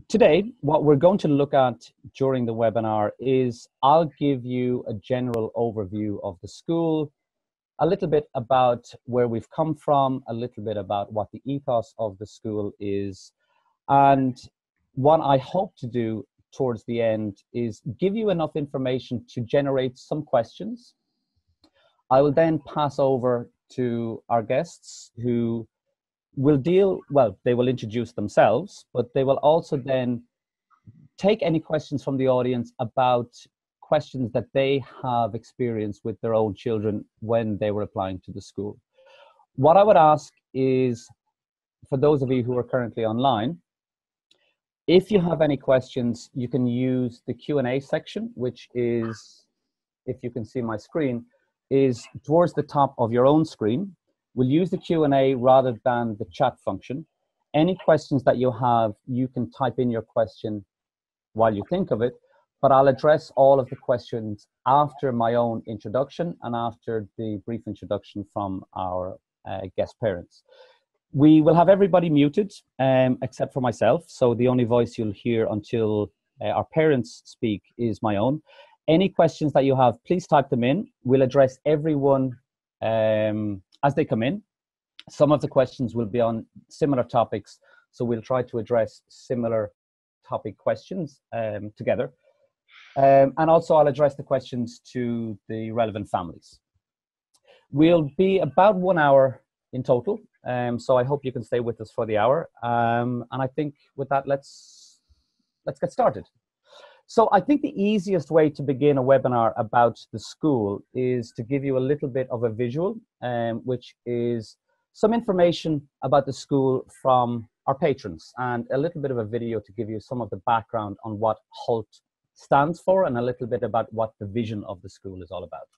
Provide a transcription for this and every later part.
Today, what we're going to look at during the webinar is I'll give you a general overview of the school, a little bit about where we've come from, a little bit about what the ethos of the school is, and what I hope to do towards the end is give you enough information to generate some questions. I will then pass over to our guests who will they will introduce themselves, but they will also then take any questions from the audience about questions that they have experienced with their own children when they were applying to the school. What I would ask is, for those of you who are currently online, if you have any questions, you can use the Q&A section, which is, if you can see my screen, is towards the top of your own screen. We'll use the Q&A rather than the chat function. Any questions that you have, you can type in your question while you think of it, but I'll address all of the questions after my own introduction and after the brief introduction from our guest parents. We will have everybody muted except for myself, so the only voice you'll hear until our parents speak is my own. Any questions that you have, please type them in. We'll address everyone as they come in. Some of the questions will be on similar topics, so we'll try to address similar topic questions together. And also I'll address the questions to the relevant families. We'll be about 1 hour in total, so I hope you can stay with us for the hour. And I think with that, let's get started. So I think the easiest way to begin a webinar about the school is to give you a little bit of a visual, which is some information about the school from our patrons and a little bit of a video to give you some of the background on what Hult stands for and a little bit about what the vision of the school is all about.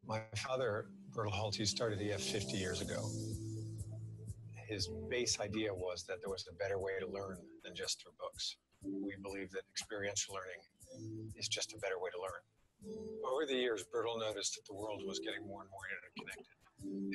My father, Bertel Hult, he started EF 50 years ago. His base idea was that there was a better way to learn than just through books. We believe that experiential learning is just a better way to learn. Over the years, Bertel noticed that the world was getting more and more interconnected,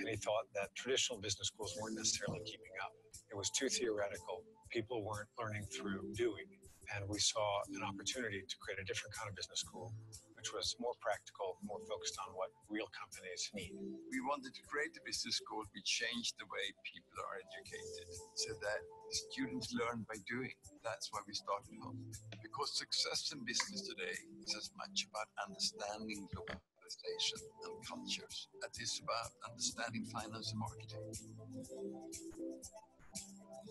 and he thought that traditional business schools weren't necessarily keeping up. It was too theoretical. People weren't learning through doing, and we saw an opportunity to create a different kind of business school, which was more practical, more focused on what real companies need. We wanted to create a business school which changed the way people are educated, so that the students learn by doing. That's why we started Hult. Because success in business today is as much about understanding globalization and cultures as it is about understanding finance and marketing.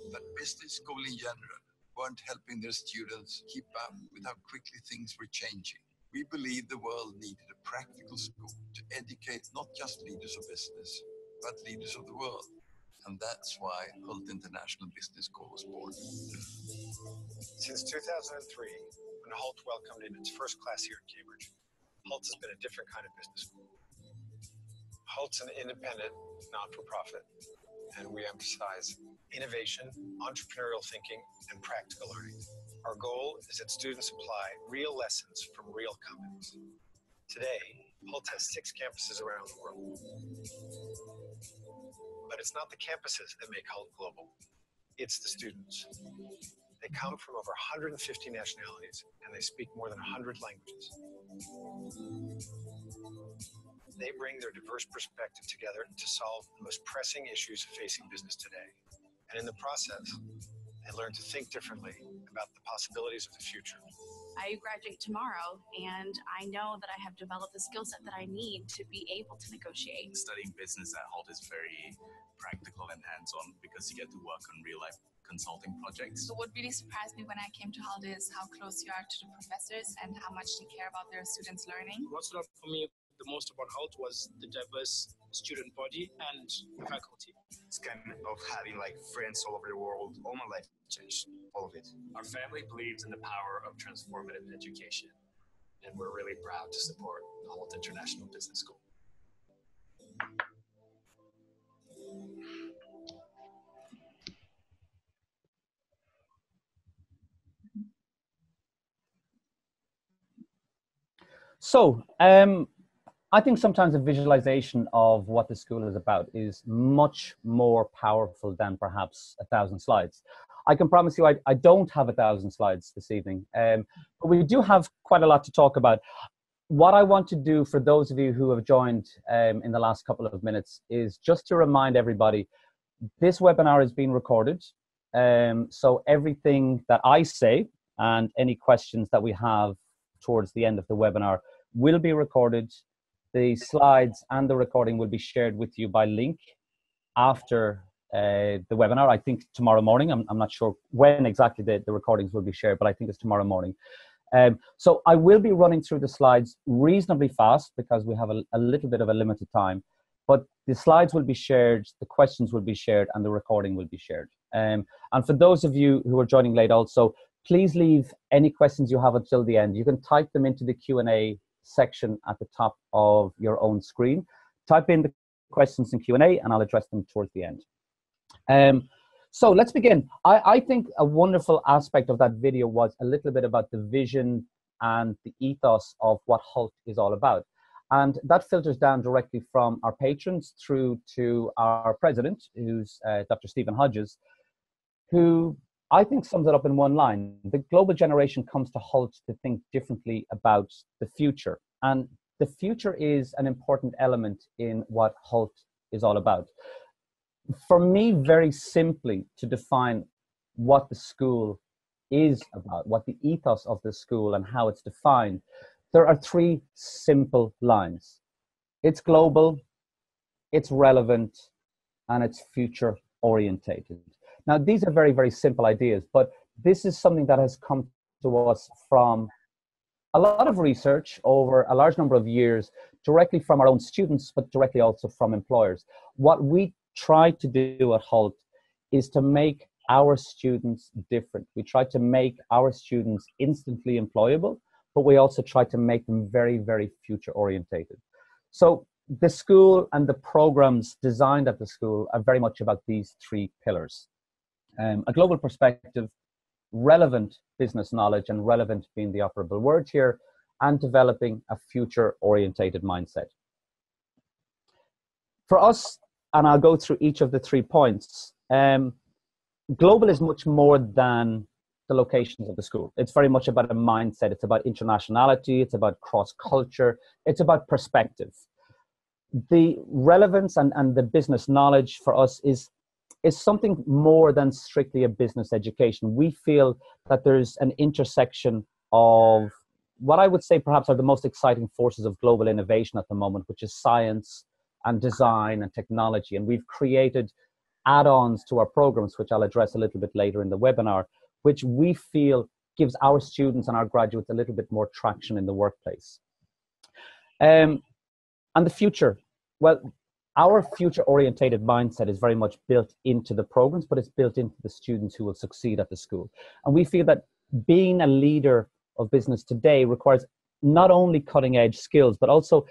But business school in general weren't helping their students keep up with how quickly things were changing. We believed the world needed a practical school to educate not just leaders of business, but leaders of the world. And that's why Hult International Business School was born. Since 2003, when Hult welcomed in its first class here in Cambridge, Hult has been a different kind of business school. Hult's an independent, not-for-profit, and we emphasize innovation, entrepreneurial thinking, and practical learning. Our goal is that students apply real lessons from real companies. Today, Hult has 6 campuses around the world. But it's not the campuses that make Hult global. It's the students. They come from over 150 nationalities, and they speak more than 100 languages. They bring their diverse perspective together to solve the most pressing issues facing business today. And in the process, they learn to think differently about the possibilities of the future. I graduate tomorrow, and I know that I have developed the skill set that I need to be able to negotiate. Studying business at Hult is very practical and hands-on because you get to work on real-life consulting projects. So what really surprised me when I came to Hult is how close you are to the professors and how much they care about their students' learning. What stood out for me the most about Hult was the diverse student body and faculty. It's kind of having like friends all over the world. All my life changed, all of it. Our family believes in the power of transformative education, and we're really proud to support the Hult International Business School. So, I think sometimes a visualization of what the school is about is much more powerful than perhaps 1,000 slides. I can promise you I don't have 1,000 slides this evening, but we do have quite a lot to talk about. What I want to do for those of you who have joined in the last couple of minutes is just to remind everybody, this webinar is being recorded. So everything that I say and any questions that we have towards the end of the webinar will be recorded. The slides and the recording will be shared with you by link after the webinar. I think tomorrow morning. I'm not sure when exactly the recordings will be shared, but I think it's tomorrow morning. So I will be running through the slides reasonably fast because we have a little bit of a limited time, but the slides will be shared, the questions will be shared, and the recording will be shared. And for those of you who are joining late also, please leave any questions you have until the end. You can type them into the Q&A section at the top of your own screen. Type in the questions in Q&A and I'll address them towards the end. So let's begin. I think a wonderful aspect of that video was a little bit about the vision and the ethos of what Hult is all about. And that filters down directly from our patrons through to our president, who's Dr. Stephen Hodges, who I think sums it up in one line. The global generation comes to Hult to think differently about the future. And the future is an important element in what Hult is all about. For me, very simply, to define what the school is about, what the ethos of the school and how it's defined, there are three simple lines. It's global, it's relevant, and it's future orientated. Now, these are very, very simple ideas, but this is something that has come to us from a lot of research over a large number of years, directly from our own students, but directly also from employers. What we try to do at Hult is to make our students different. We try to make our students instantly employable, but we also try to make them very, very future orientated. So the school and the programs designed at the school are very much about these three pillars. A global perspective, relevant business knowledge, and relevant being the operable word here, and developing a future-orientated mindset. For us, and I'll go through each of the 3 points, global is much more than the locations of the school. It's very much about a mindset. It's about internationality. It's about cross-culture. It's about perspective. The relevance and the business knowledge for us is something more than strictly a business education. We feel that there's an intersection of what I would say perhaps are the most exciting forces of global innovation at the moment, which is science and design and technology. And we've created add-ons to our programs, which I'll address a little bit later in the webinar, which we feel gives our students and our graduates a little bit more traction in the workplace. And the future, well, our future-orientated mindset is very much built into the programs, but it's built into the students who will succeed at the school. And we feel that being a leader of business today requires not only cutting-edge skills, but also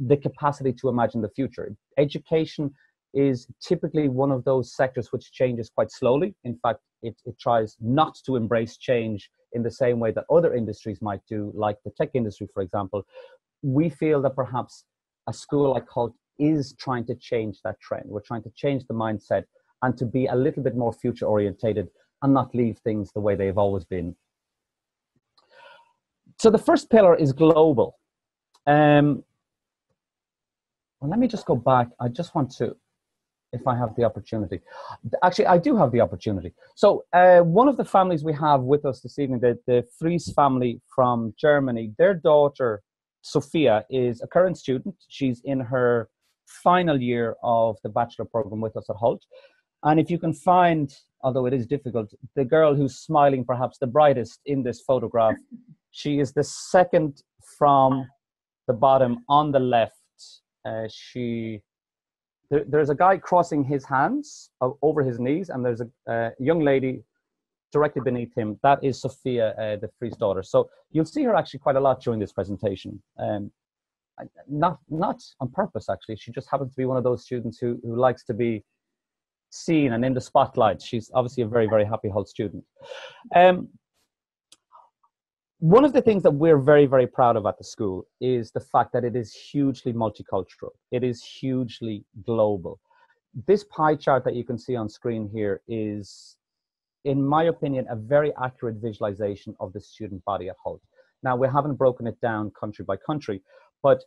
the capacity to imagine the future. Education is typically one of those sectors which changes quite slowly. In fact, it tries not to embrace change in the same way that other industries might do, like the tech industry, for example. We feel that perhaps a school like Hult is trying to change that trend. We're trying to change the mindset and to be a little bit more future orientated and not leave things the way they've always been. So the first pillar is global. Well, let me just go back. I just want to, if I have the opportunity. Actually, I do have the opportunity. So one of the families we have with us this evening, the Fries family from Germany, their daughter, Sophia, is a current student. She's in her final year of the bachelor program with us at Hult. And if you can find, although it is difficult, the girl who's smiling perhaps the brightest in this photograph, she is the second from the bottom on the left. There's a guy crossing his hands over his knees, and there's a young lady directly beneath him. That is Sophia, the Fries daughter. So you'll see her actually quite a lot during this presentation. Not on purpose, actually. She just happens to be one of those students who likes to be seen and in the spotlight. She's obviously a very, very happy Hult student. One of the things that we're very, very proud of at the school is the fact that it is hugely multicultural. It is hugely global. This pie chart that you can see on screen here is, in my opinion, a very accurate visualization of the student body at Hult. Now, we haven't broken it down country by country, but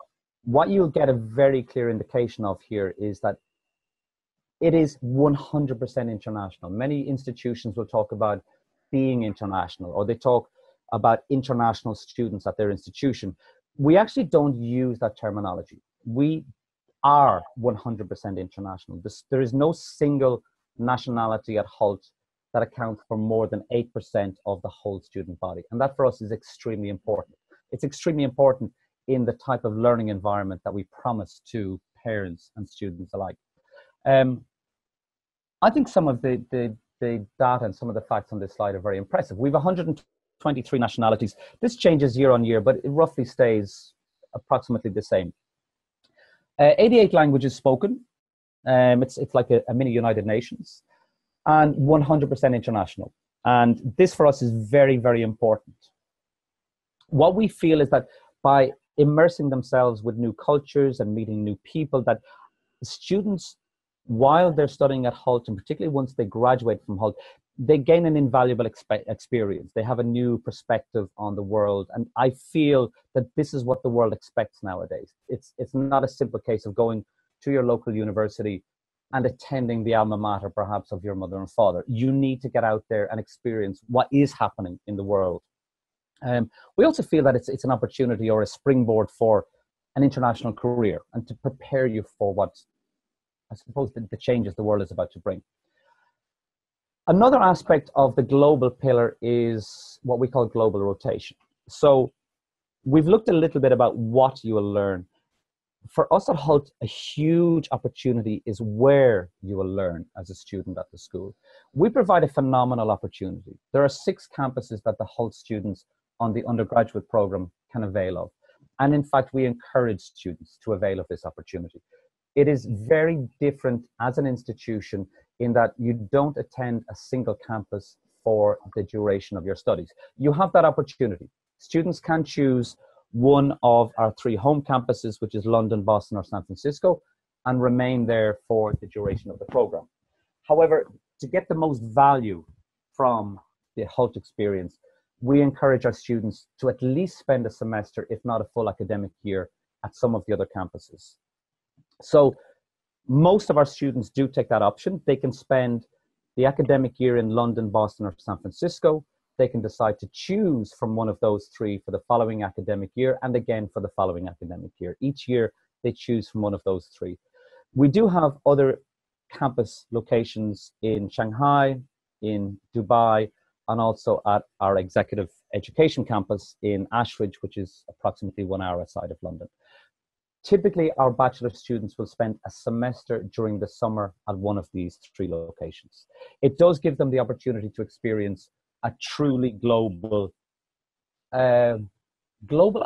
what you'll get a very clear indication of here is that it is 100% international. Many institutions will talk about being international, or they talk about international students at their institution. We actually don't use that terminology. We are 100% international. There is no single nationality at Hult that accounts for more than 8% of the whole student body. And that for us is extremely important. It's extremely important in the type of learning environment that we promise to parents and students alike. I think some of the data and some of the facts on this slide are very impressive. We have 123 nationalities. This changes year on year, but it roughly stays approximately the same. 88 languages spoken. It's like a mini United Nations, and 100% international. And this for us is very, very important. What we feel is that by immersing themselves with new cultures and meeting new people, that students, while they're studying at Hult, and particularly once they graduate from Hult, they gain an invaluable experience. They have a new perspective on the world. And I feel that this is what the world expects nowadays. It's not a simple case of going to your local university and attending the alma mater, perhaps, of your mother and father. You need to get out there and experience what is happening in the world. We also feel that it's an opportunity or a springboard for an international career and to prepare you for what, I suppose, the changes the world is about to bring. Another aspect of the global pillar is what we call global rotation. So we've looked a little bit about what you will learn. For us at Hult, a huge opportunity is where you will learn as a student at the school. We provide a phenomenal opportunity. There are 6 campuses that the Hult students on the undergraduate program can avail of. And in fact, we encourage students to avail of this opportunity. It is very different as an institution in that you don't attend a single campus for the duration of your studies. You have that opportunity. Students can choose one of our 3 home campuses, which is London, Boston, or San Francisco, and remain there for the duration of the program. However, to get the most value from the Hult experience, we encourage our students to at least spend a semester, if not a full academic year, at some of the other campuses. So most of our students do take that option. They can spend the academic year in London, Boston, or San Francisco. They can decide to choose from one of those 3 for the following academic year, and again for the following academic year. Each year, they choose from one of those 3. We do have other campus locations in Shanghai, in Dubai, and also at our executive education campus in Ashridge, which is approximately 1 hour outside of London. Typically, our bachelor students will spend a semester during the summer at one of these 3 locations. It does give them the opportunity to experience a truly global, I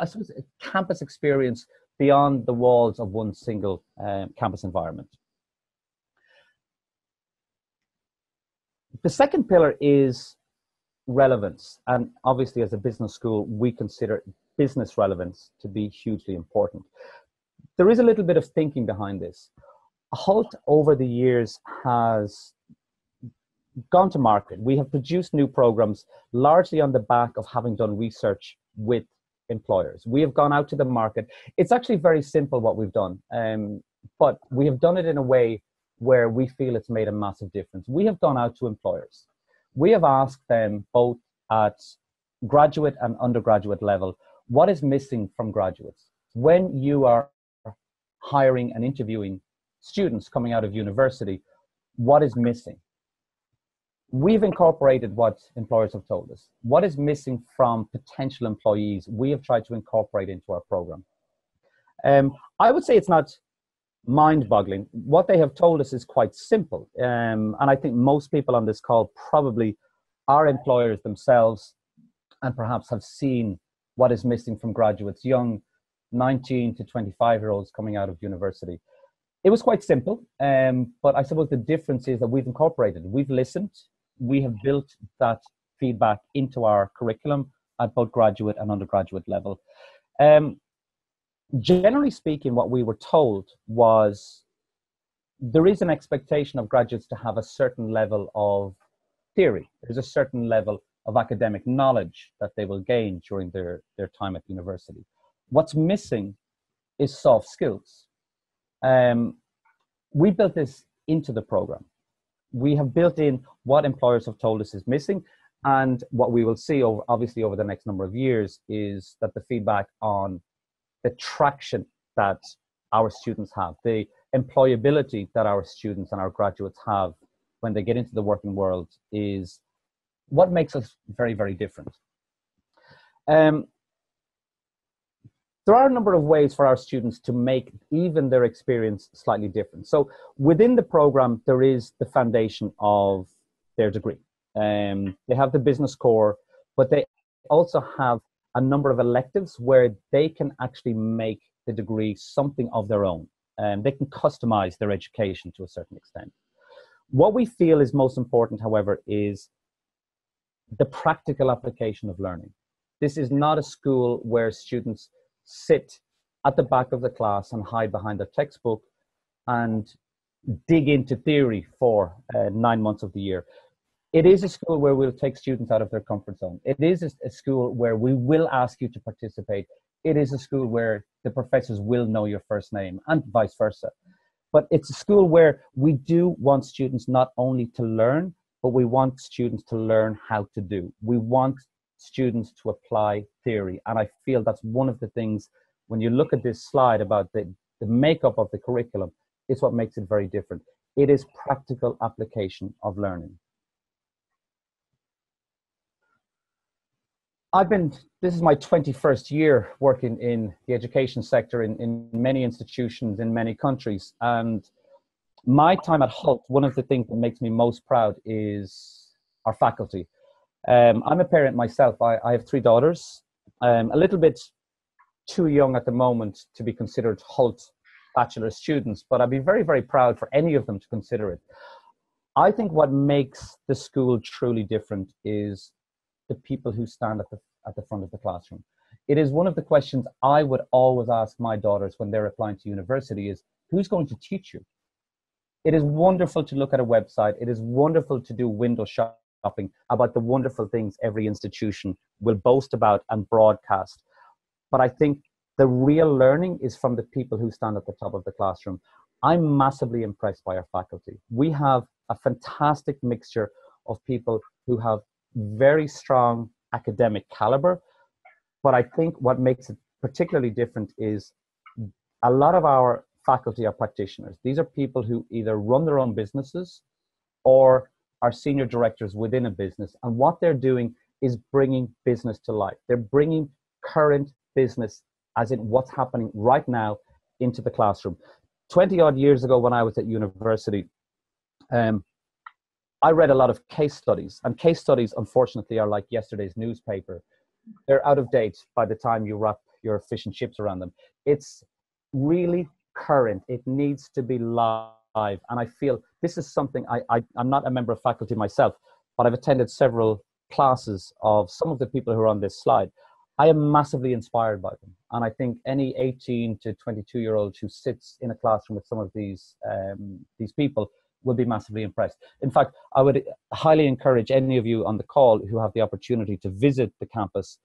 suppose, a campus experience beyond the walls of one single campus environment. The second pillar is relevance. And obviously, as a business school, we consider business relevance to be hugely important. There is a little bit of thinking behind this. Hult, over the years, has gone to market. We have produced new programs largely on the back of having done research with employers. We have gone out to the market. It's actually very simple what we've done, but we have done it in a way where we feel it's made a massive difference. We have gone out to employers. We have asked them both at graduate and undergraduate level, what is missing from graduates? When you are hiring and interviewing students coming out of university, what is missing? We've incorporated what employers have told us. What is missing from potential employees, we have tried to incorporate into our program. I would say it's not mind-boggling. What they have told us is quite simple. And I think most people on this call probably are employers themselves and perhaps have seen what is missing from graduates, young 19 to 25-year-olds coming out of university. It was quite simple, but I suppose the difference is that we've incorporated, we've listened, we have built that feedback into our curriculum, at both graduate and undergraduate level. Generally speaking, what we were told was there is an expectation of graduates to have a certain level of theory. There's a certain level of academic knowledge that they will gain during their time at university. What's missing is soft skills. We built this into the program. We have built in what employers have told us is missing, and what we will see obviously over the next number of years is that the feedback on the traction that our students have, the employability that our students and our graduates have when they get into the working world is what makes us very, very different. There are a number of ways for our students to make even their experience slightly different. So within the program, there is the foundation of their degree. They have the business core, but they also have a number of electives where they can actually make the degree something of their own. They can customize their education to a certain extent. What we feel is most important, however, is the practical application of learning. This is not a school where students sit at the back of the class and hide behind their textbook and dig into theory for 9 months of the year. It is a school where we'll take students out of their comfort zone. It is a school where we will ask you to participate. It is a school where the professors will know your first name and vice versa. But it's a school where we do want students not only to learn, but we want students to learn how to do. We want students to apply theory. And I feel that's one of the things, when you look at this slide about the makeup of the curriculum, it's what makes it very different. It is practical application of learning. This is my 21st year working in the education sector in many institutions in many countries. And my time at Hult, one of the things that makes me most proud is our faculty. I'm a parent myself. I have 3 daughters, a little bit too young at the moment to be considered Hult bachelor students, but I'd be very, very proud for any of them to consider it. I think what makes the school truly different is the people who stand at the front of the classroom. It is one of the questions I would always ask my daughters when they're applying to university is, who's going to teach you? It is wonderful to look at a website. It is wonderful to do window shopping about the wonderful things every institution will boast about and broadcast. But I think the real learning is from the people who stand at the top of the classroom. I'm massively impressed by our faculty. We have a fantastic mixture of people who have very strong academic caliber, but I think what makes it particularly different is a lot of our faculty are practitioners. These are people who either run their own businesses or are senior directors within a business, and what they're doing is bringing business to life. They're bringing current business, as in what's happening right now, into the classroom. 20 odd years ago when I was at university, I read a lot of case studies, and case studies, unfortunately, are like yesterday's newspaper. They're out of date by the time you wrap your fish and chips around them. It's really current. It needs to be live. And I feel this is something, I'm not a member of faculty myself, but I've attended several classes of some of the people who are on this slide. I am massively inspired by them. And I think any 18 to 22-year-old who sits in a classroom with some of these people will be massively impressed. In fact, I would highly encourage any of you on the call who have the opportunity to visit the campus,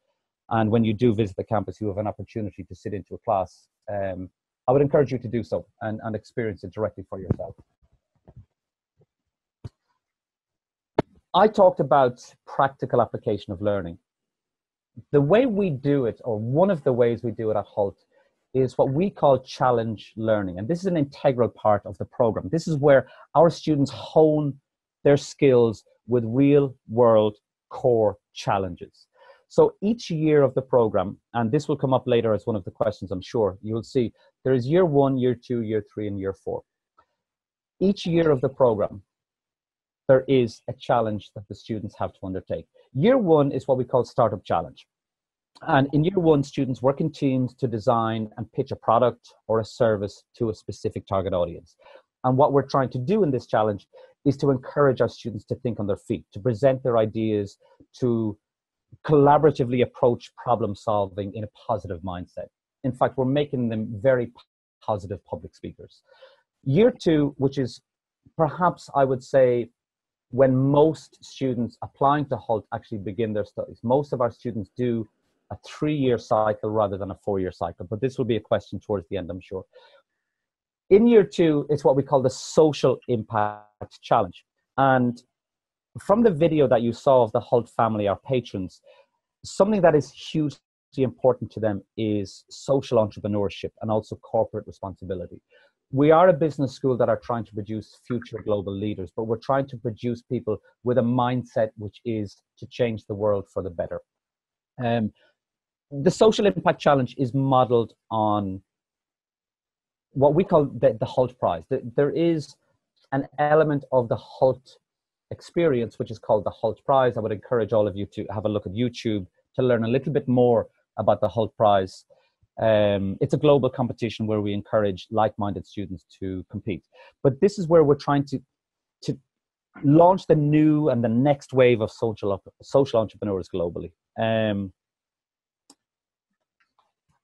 and when you do visit the campus, you have an opportunity to sit into a class. I would encourage you to do so and experience it directly for yourself. I talked about practical application of learning. The way we do it, or one of the ways we do it at Hult, is what we call challenge learning. And this is an integral part of the program. This is where our students hone their skills with real world core challenges. So each year of the program, and this will come up later as one of the questions, I'm sure, you will see there is year 1, year 2, year 3, and year 4. Each year of the program, there is a challenge that the students have to undertake. Year 1 is what we call Startup Challenge. And in year 1, students work in teams to design and pitch a product or a service to a specific target audience. And what we're trying to do in this challenge is to encourage our students to think on their feet, to present their ideas, to collaboratively approach problem solving in a positive mindset. In fact, we're making them very positive public speakers. Year 2, which is perhaps, I would say, when most students applying to Hult actually begin their studies. Most of our students do a 3-year cycle rather than a 4-year cycle, but this will be a question towards the end, I'm sure. In year 2, it's what we call the Social Impact Challenge. And from the video that you saw of the Hult family, our patrons, something that is hugely important to them is social entrepreneurship and also corporate responsibility. We are a business school that are trying to produce future global leaders, but we're trying to produce people with a mindset which is to change the world for the better. The Social Impact Challenge is modeled on what we call the Hult Prize. There is an element of the Hult experience, which is called the Hult Prize. I would encourage all of you to have a look at YouTube to learn a little bit more about the Hult Prize. It's a global competition where we encourage like-minded students to compete. But this is where we're trying to launch the new and the next wave of social entrepreneurs globally.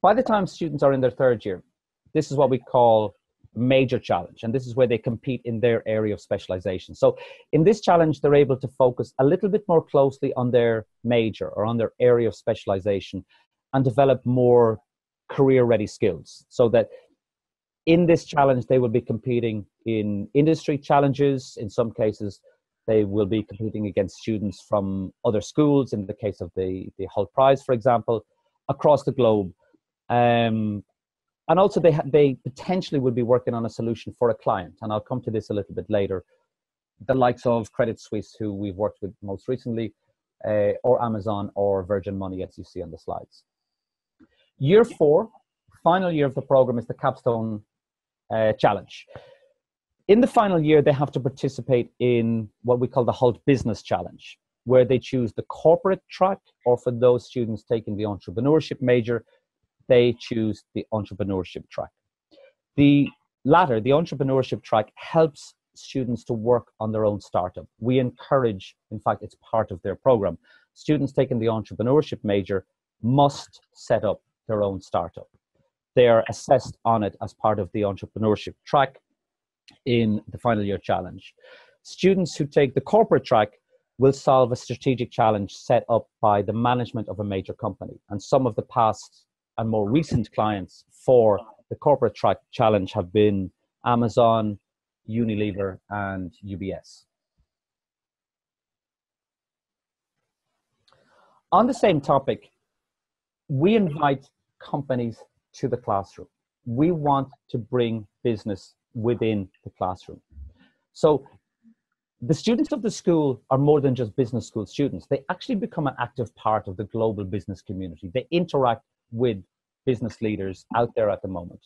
By the time students are in their 3rd year, this is what we call major challenge, and this is where they compete in their area of specialization. So in this challenge, they're able to focus a little bit more closely on their major or on their area of specialization and develop more career-ready skills, so that in this challenge, they will be competing in industry challenges. In some cases, they will be competing against students from other schools, in the case of the Hult Prize, for example, across the globe. And also they potentially would be working on a solution for a client. And I'll come to this a little bit later. The likes of Credit Suisse, who we've worked with most recently, or Amazon or Virgin Money, as you see on the slides. Year 4, final year of the program, is the Capstone Challenge. In the final year, they have to participate in what we call the Hult Business Challenge, where they choose the corporate track, or for those students taking the entrepreneurship major, they choose the entrepreneurship track. The latter, the entrepreneurship track, helps students to work on their own startup. We encourage, in fact, it's part of their program. Students taking the entrepreneurship major must set up their own startup. They are assessed on it as part of the entrepreneurship track in the final year challenge. Students who take the corporate track will solve a strategic challenge set up by the management of a major company. And some of the past and more recent clients for the corporate track challenge have been Amazon, Unilever, and UBS. On the same topic, we invite companies to the classroom. We want to bring business within the classroom. So the students of the school are more than just business school students. They actually become an active part of the global business community. They interact with business leaders out there at the moment.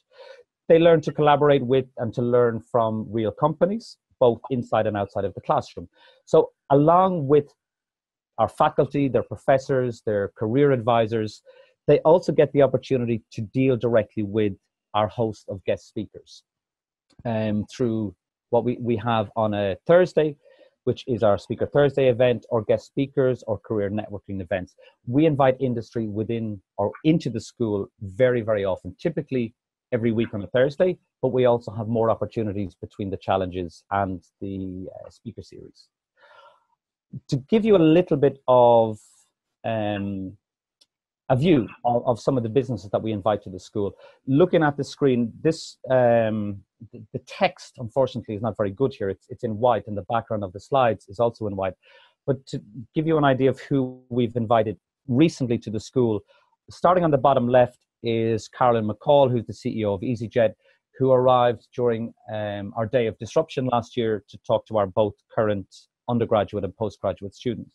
They learn to collaborate with and to learn from real companies, both inside and outside of the classroom. So along with our faculty, their professors, their career advisors, they also get the opportunity to deal directly with our host of guest speakers through what we have on a Thursday, which is our Speaker Thursday event, or guest speakers or career networking events. We invite industry within or into the school very, very often, typically every week on a Thursday, but we also have more opportunities between the challenges and the speaker series. To give you a little bit of a view of some of the businesses that we invite to the school. Looking at the screen, this the text, unfortunately, is not very good here. It's in white, and the background of the slides is also in white. But to give you an idea of who we've invited recently to the school, starting on the bottom left is Carolyn McCall, who's the CEO of EasyJet, who arrived during our day of disruption last year to talk to our both current undergraduate and postgraduate students.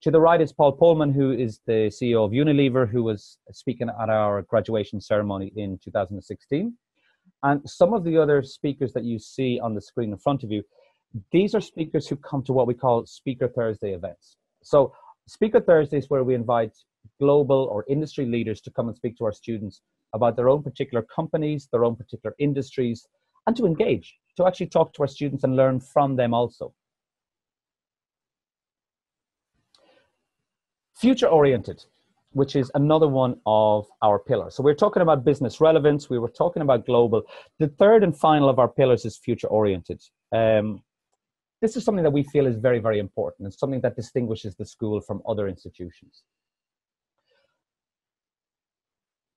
To the right is Paul Pullman, who is the CEO of Unilever, who was speaking at our graduation ceremony in 2016. And some of the other speakers that you see on the screen in front of you, these are speakers who come to what we call Speaker Thursday events. So Speaker Thursday is where we invite global or industry leaders to come and speak to our students about their own particular companies, their own particular industries, and to engage, to actually talk to our students and learn from them also. Future-oriented, which is another one of our pillars. So we're talking about business relevance. We were talking about global. The third and final of our pillars is future-oriented. This is something that we feel is very, very important and something that distinguishes the school from other institutions.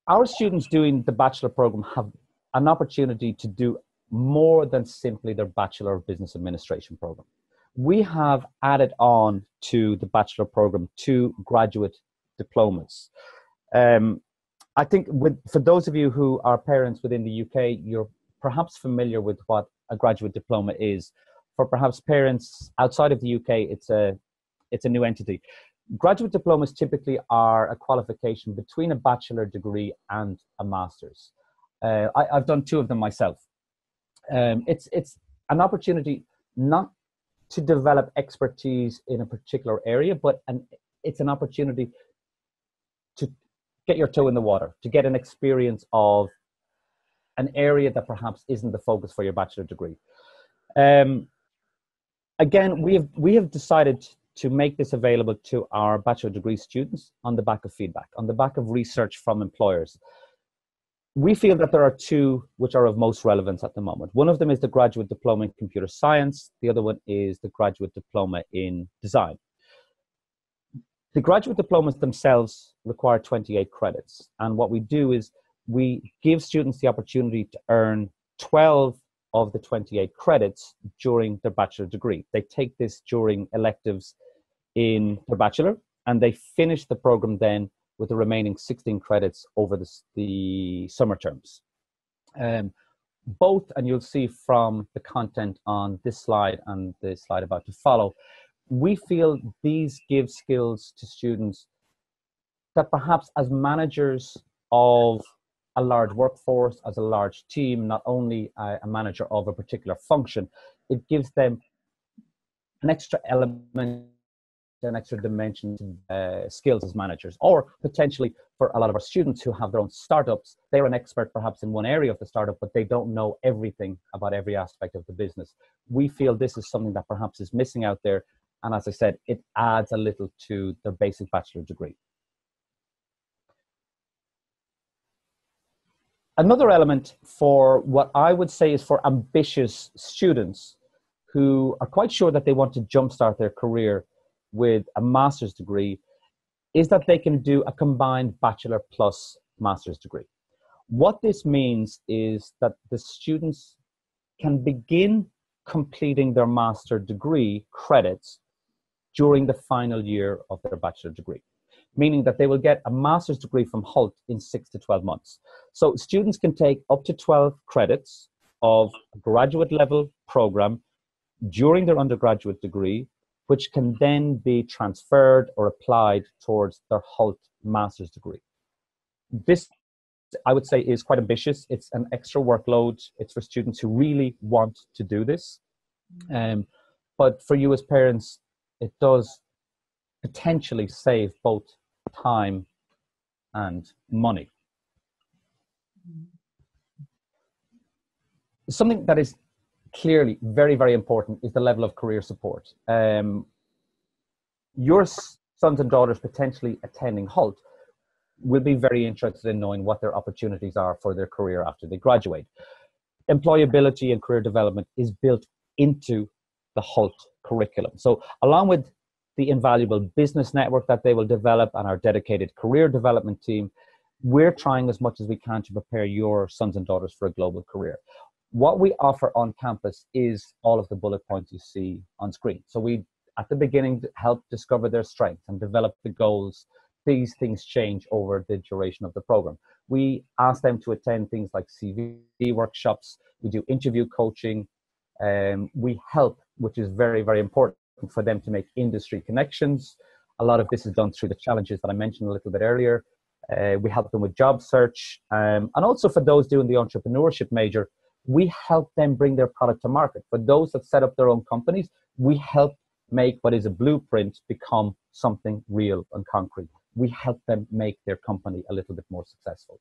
Our students doing the bachelor program have an opportunity to do more than simply their Bachelor of Business Administration program. We have added on to the bachelor program 2 graduate diplomas. I think for those of you who are parents within the UK, you're perhaps familiar with what a graduate diploma is. For perhaps parents outside of the UK, it's a new entity. Graduate diplomas typically are a qualification between a bachelor degree and a master's. I've done 2 of them myself. It's an opportunity not to develop expertise in a particular area, but it's an opportunity to get your toe in the water, to get an experience of an area that perhaps isn't the focus for your bachelor degree. Again, we have decided to make this available to our bachelor degree students on the back of feedback, on the back of research from employers. We feel that there are 2 which are of most relevance at the moment. One of them is the graduate diploma in computer science. The other one is the graduate diploma in design. The graduate diplomas themselves require 28 credits. And what we do is we give students the opportunity to earn 12 of the 28 credits during their bachelor degree. They take this during electives in their bachelor, and they finish the program then with the remaining 16 credits over the summer terms. Both, and you'll see from the content on this slide and the slide about to follow, we feel these give skills to students that perhaps as managers of a large workforce, as a large team, not only a manager of a particular function, it gives them an extra element, an extra dimension to skills as managers. Or potentially for a lot of our students who have their own startups, they're an expert perhaps in one area of the startup, but they don't know everything about every aspect of the business. We feel this is something that perhaps is missing out there. And as I said, it adds a little to their basic bachelor degree. Another element for what I would say is for ambitious students who are quite sure that they want to jumpstart their career with a master's degree is that they can do a combined bachelor plus master's degree. What this means is that the students can begin completing their master degree credits during the final year of their bachelor degree, meaning that they will get a master's degree from Hult in 6 to 12 months. So students can take up to 12 credits of a graduate level program during their undergraduate degree, which can then be transferred or applied towards their Hult master's degree. This, I would say, is quite ambitious. It's an extra workload. It's for students who really want to do this. But for you as parents, it does potentially save both time and money. Something that is clearly very, very important is the level of career support. Your sons and daughters potentially attending Hult will be very interested in knowing what their opportunities are for their career after they graduate. Employability and career development is built into the Hult curriculum. So along with the invaluable business network that they will develop and our dedicated career development team, we're trying as much as we can to prepare your sons and daughters for a global career. What we offer on campus is all of the bullet points you see on screen. So we, at the beginning, help discover their strengths and develop the goals. These things change over the duration of the program. We ask them to attend things like CV workshops. We do interview coaching. We help, which is very, very important, for them to make industry connections. A lot of this is done through the challenges that I mentioned a little bit earlier. We help them with job search. And also for those doing the entrepreneurship major, we help them bring their product to market. For those that set up their own companies, we help make what is a blueprint become something real and concrete. We help them make their company a little bit more successful.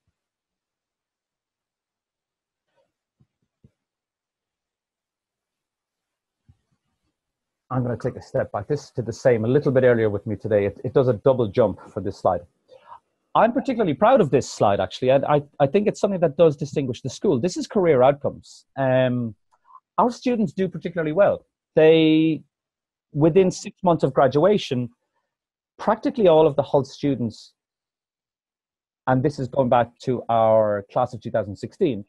I'm going to take a step back. This did the same a little bit earlier with me today. It does a double jump for this slide. I'm particularly proud of this slide, actually. I think it's something that does distinguish the school. This is career outcomes. Our students do particularly well. Within 6 months of graduation, practically all of the Hult students, and this is going back to our class of 2016,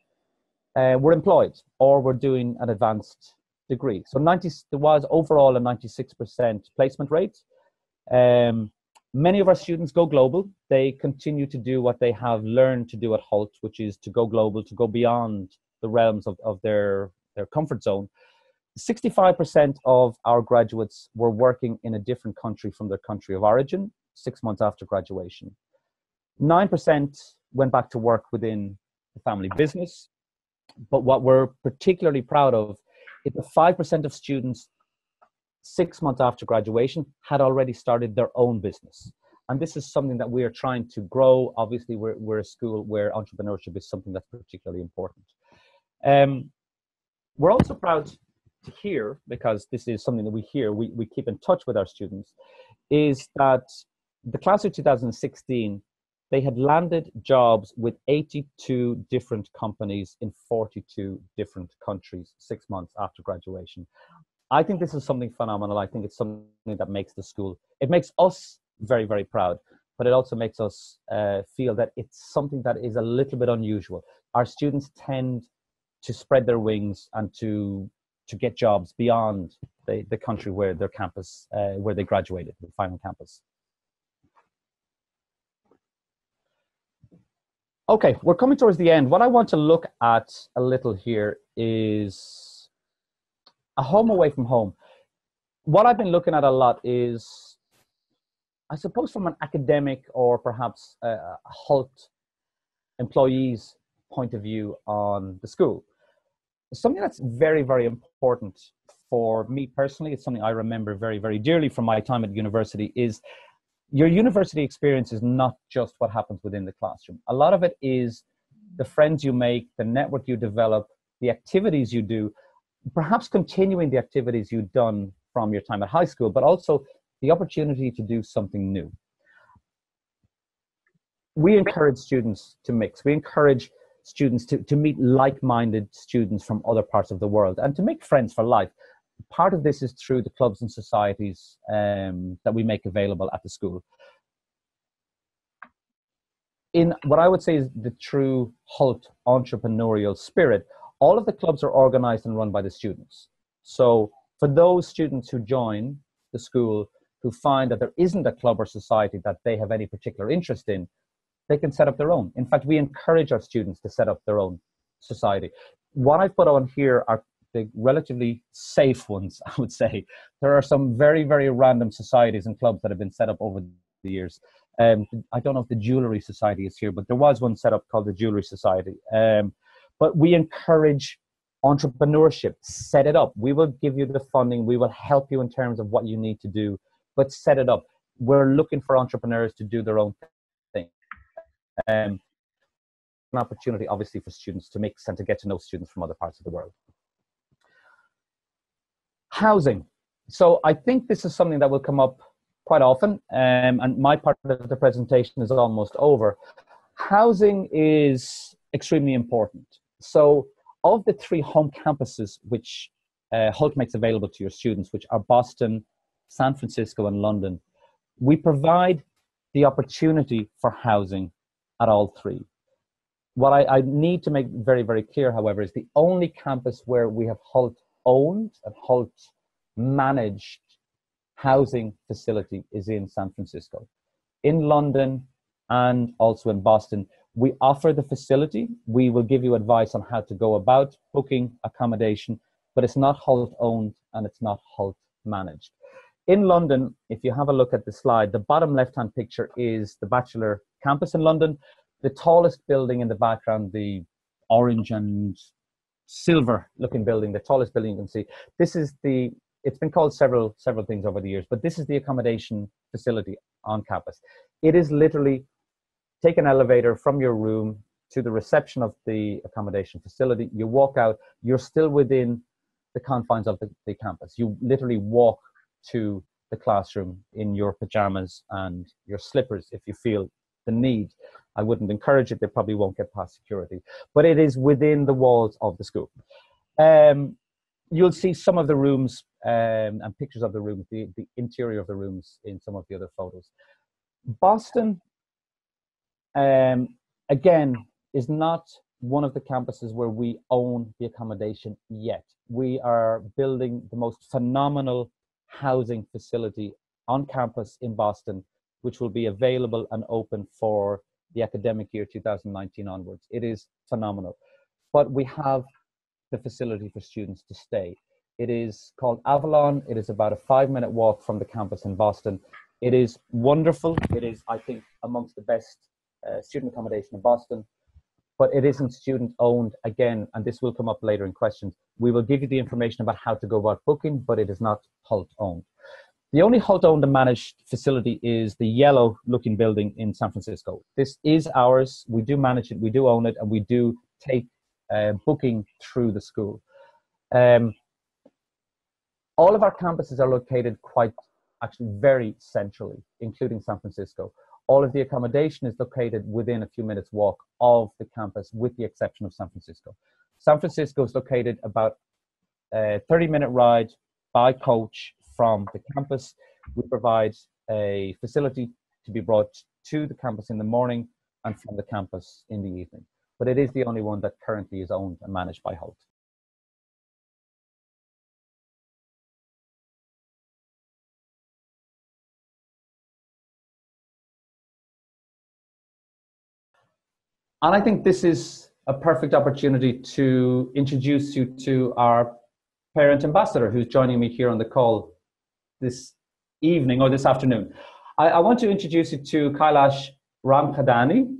were employed or were doing an advanced degree. So there was overall a 96% placement rate. Many of our students go global. They continue to do what they have learned to do at Hult, which is to go global, to go beyond the realms of their comfort zone. 65% of our graduates were working in a different country from their country of origin 6 months after graduation. 9% went back to work within the family business. But what we're particularly proud of is the 5% of students 6 months after graduation had already started their own business. And this is something that we are trying to grow. Obviously, we're a school where entrepreneurship is something that's particularly important. We're also proud to hear, because this is something that we hear, we keep in touch with our students, is that the class of 2016, they had landed jobs with 82 different companies in 42 different countries 6 months after graduation. I think this is something phenomenal. I think it's something that makes the school, it makes us very, very proud, but it also makes us feel that it's something that is a little bit unusual. Our students tend to spread their wings and to get jobs beyond the country where their campus, where they graduated, the final campus. Okay, we're coming towards the end. What I want to look at a little here is a home away from home. What I've been looking at a lot is, I suppose, from an academic or perhaps a Hult employee's point of view on the school. Something that's very, very important for me personally, it's something I remember very, very dearly from my time at university, is your university experience is not just what happens within the classroom. A lot of it is the friends you make, the network you develop, the activities you do, perhaps continuing the activities you've done from your time at high school, but also the opportunity to do something new. We encourage students to mix. We encourage students to meet like-minded students from other parts of the world and to make friends for life. Part of this is through the clubs and societies that we make available at the school. In what I would say is the true Hult entrepreneurial spirit, all of the clubs are organized and run by the students. So for those students who join the school who find that there isn't a club or society that they have any particular interest in, they can set up their own. In fact, we encourage our students to set up their own society. What I've put on here are the relatively safe ones, I would say. There are some very, very random societies and clubs that have been set up over the years. I don't know if the Jewellery Society is here, but there was one set up called the Jewellery Society. But we encourage entrepreneurship. Set it up. We will give you the funding. We will help you in terms of what you need to do, but set it up. We're looking for entrepreneurs to do their own thing. An opportunity, obviously, for students to mix and to get to know students from other parts of the world. Housing. So I think this is something that will come up quite often, and my part of the presentation is almost over. Housing is extremely important. So of the 3 home campuses which Hult makes available to your students, which are Boston, San Francisco, and London, we provide the opportunity for housing at all 3. What I need to make very, very clear, however, is the only campus where we have Hult owned and Hult managed housing facility is in San Francisco. In London and also in Boston, we offer the facility. We will give you advice on how to go about booking accommodation, but it's not Hult owned and it's not Hult managed. In London, if you have a look at the slide, the bottom left-hand picture is the Bachelor campus in London. The tallest building in the background, the orange and silver looking building, the tallest building you can see. This is it's been called several things over the years, but this is the accommodation facility on campus. It is literally take an elevator from your room to the reception of the accommodation facility. You walk out, you're still within the confines of the campus. You literally walk to the classroom in your pajamas and your slippers if you feel the need. I wouldn't encourage it. They probably won't get past security, but it is within the walls of the school. You'll see some of the rooms and pictures of the rooms, the interior of the rooms in some of the other photos. Boston, again, is not one of the campuses where we own the accommodation yet. We are building the most phenomenal housing facility on campus in Boston, which will be available and open for the academic year 2019 onwards. It is phenomenal. But we have the facility for students to stay. It is called Avalon. It is about a 5-minute walk from the campus in Boston. It is wonderful. It is, I think, amongst the best student accommodation in Boston, but it isn't student owned again, and this will come up later in questions. We will give you the information about how to go about booking, but it is not Hult owned. The only Hult owned and managed facility is the yellow looking building in San Francisco. This is ours. We do manage it, we do own it, and we do take booking through the school. All of our campuses are located actually very centrally, including San Francisco. All of the accommodation is located within a few minutes walk of the campus, with the exception of San Francisco. San Francisco is located about a 30-minute ride by coach from the campus. We provide a facility to be brought to the campus in the morning and from the campus in the evening. But it is the only one that currently is owned and managed by Hult. And I think this is a perfect opportunity to introduce you to our parent ambassador who's joining me here on the call this evening or this afternoon. I want to introduce you to Kailash Ramkhadani,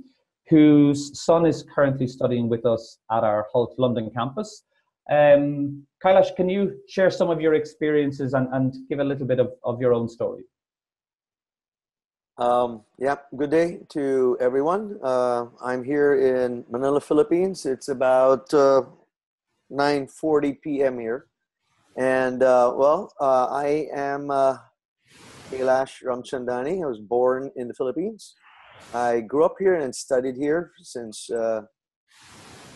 whose son is currently studying with us at our Hult London campus. Kailash, can you share some of your experiences and give a little bit of your own story? Yeah, good day to everyone. I'm here in Manila, Philippines. It's about 9:40 p.m. here. And I am Kailash Ramchandani. I was born in the Philippines. I grew up here and studied here since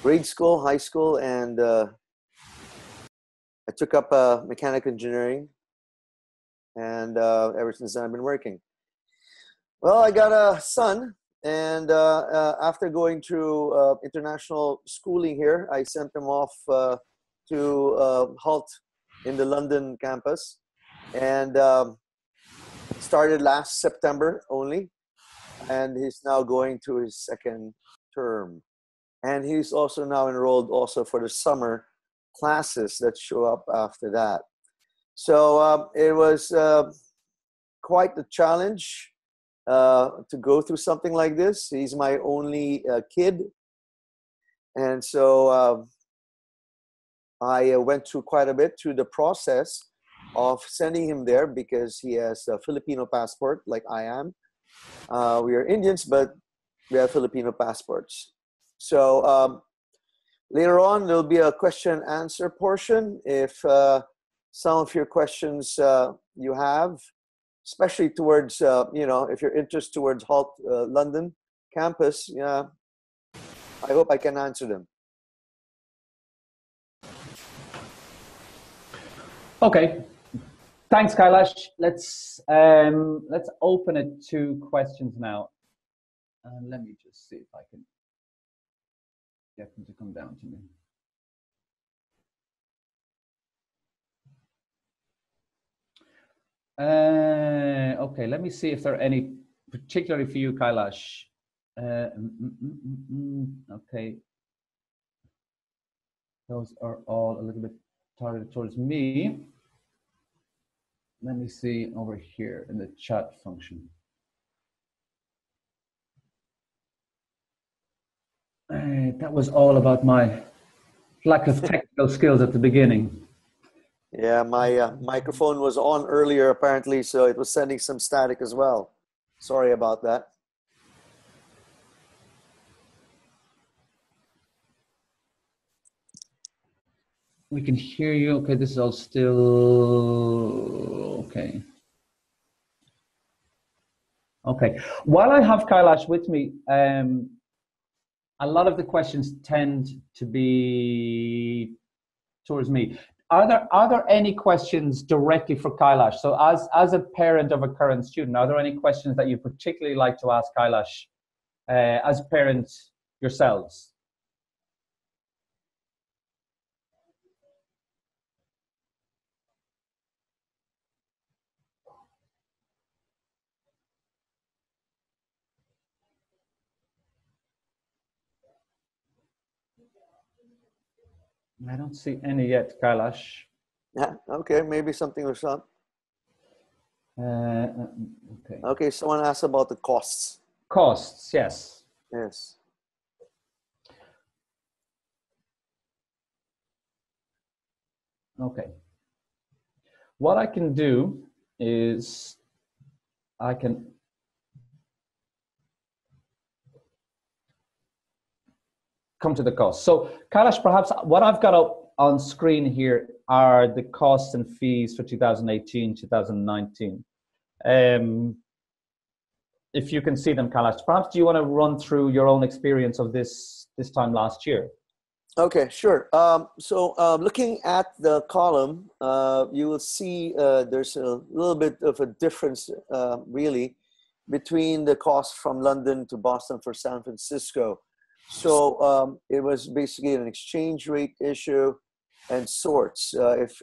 grade school, high school, and I took up mechanical engineering. And ever since then, I've been working. Well, I got a son, and after going through international schooling here, I sent him off to Hult in the London campus, and started last September only, and he's now going to his second term. And he's also now enrolled also for the summer classes that show up after that. So it was quite a challenge to go through something like this. He's my only kid, and so I went through quite a bit through the process of sending him there because he has a Filipino passport like I am. We are Indians, but we have Filipino passports. So later on, there'll be a question and answer portion. If some of your questions you have, especially towards, if you're interested towards Hult London campus, I hope I can answer them. Okay, thanks, Kailash. Let's open it to questions now. And let me just see if I can get them to come down to me. Okay, let me see if there are any, particularly for you, Kailash. Okay. Those are all a little bit targeted towards me. Let me see over here in the chat function. That was all about my lack of technical skills at the beginning. Yeah, my microphone was on earlier apparently, so it was sending some static as well. Sorry about that. We can hear you. Okay, this is all still okay. Okay. While I have Kailash with me, a lot of the questions tend to be towards me. Are there any questions directly for Kailash? So as a parent of a current student, are there any questions that you particularly like to ask Kailash as parents yourselves? I don't see any yet, Kailash. Yeah, okay, maybe something was up. Okay. Okay, someone asked about the costs. Costs, yes. Yes. Okay. What I can do is I can come to the cost. So, Kailash, perhaps what I've got up on screen here are the costs and fees for 2018, 2019. If you can see them, Kailash, perhaps do you want to run through your own experience of this time last year? Okay, sure. So looking at the column, you will see there's a little bit of a difference, really, between the cost from London to Boston for San Francisco. So it was basically an exchange rate issue and sorts. If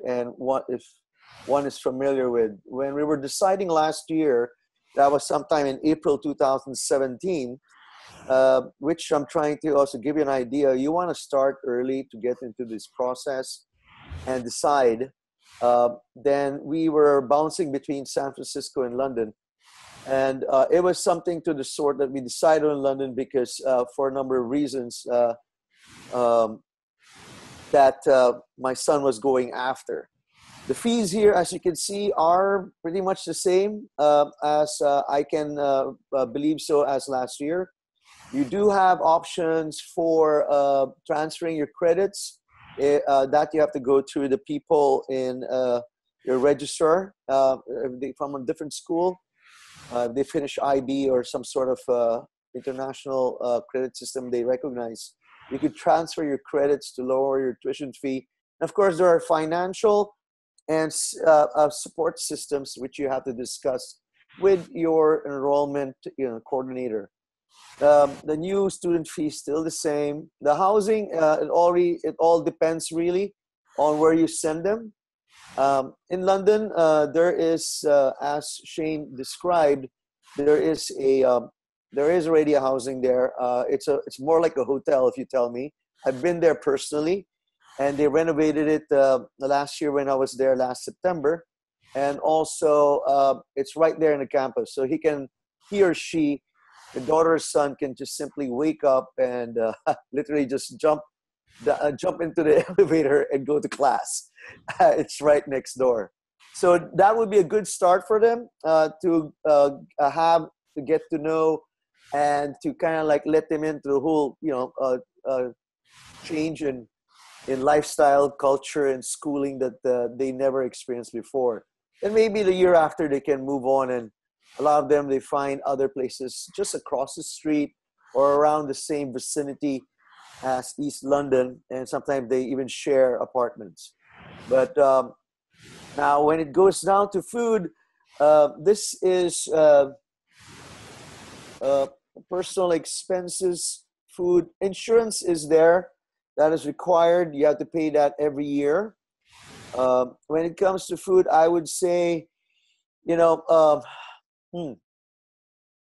one is familiar with, when we were deciding last year, that was sometime in April 2017. Which I'm trying to also give you an idea. You want to start early to get into this process and decide. Then we were bouncing between San Francisco and London. And it was something to the sort that we decided on London because for a number of reasons that my son was going after. The fees here, as you can see, are pretty much the same as I can believe so as last year. You do have options for transferring your credits that you have to go through the people in your registrar from a different school. They finish IB or some sort of international credit system they recognize. You could transfer your credits to lower your tuition fee. And of course, there are financial and support systems which you have to discuss with your enrollment coordinator. The new student fee is still the same. The housing, it all depends really on where you send them. In London, there is, as Shane described, there is already a housing there. It's more like a hotel, if you tell me. I've been there personally, and they renovated it last year when I was there last September, and also it's right there in the campus, so he or she, the daughter or son, can just simply wake up and literally just jump into the elevator and go to class. It's right next door. So that would be a good start for them to get to know and to kind of like let them into the whole, change in lifestyle, culture, and schooling that they never experienced before. And maybe the year after they can move on, and a lot of them, they find other places just across the street or around the same vicinity as East London, and sometimes they even share apartments. But now when it goes down to food, this is personal expenses, food. Insurance is there. That is required. You have to pay that every year. When it comes to food, I would say,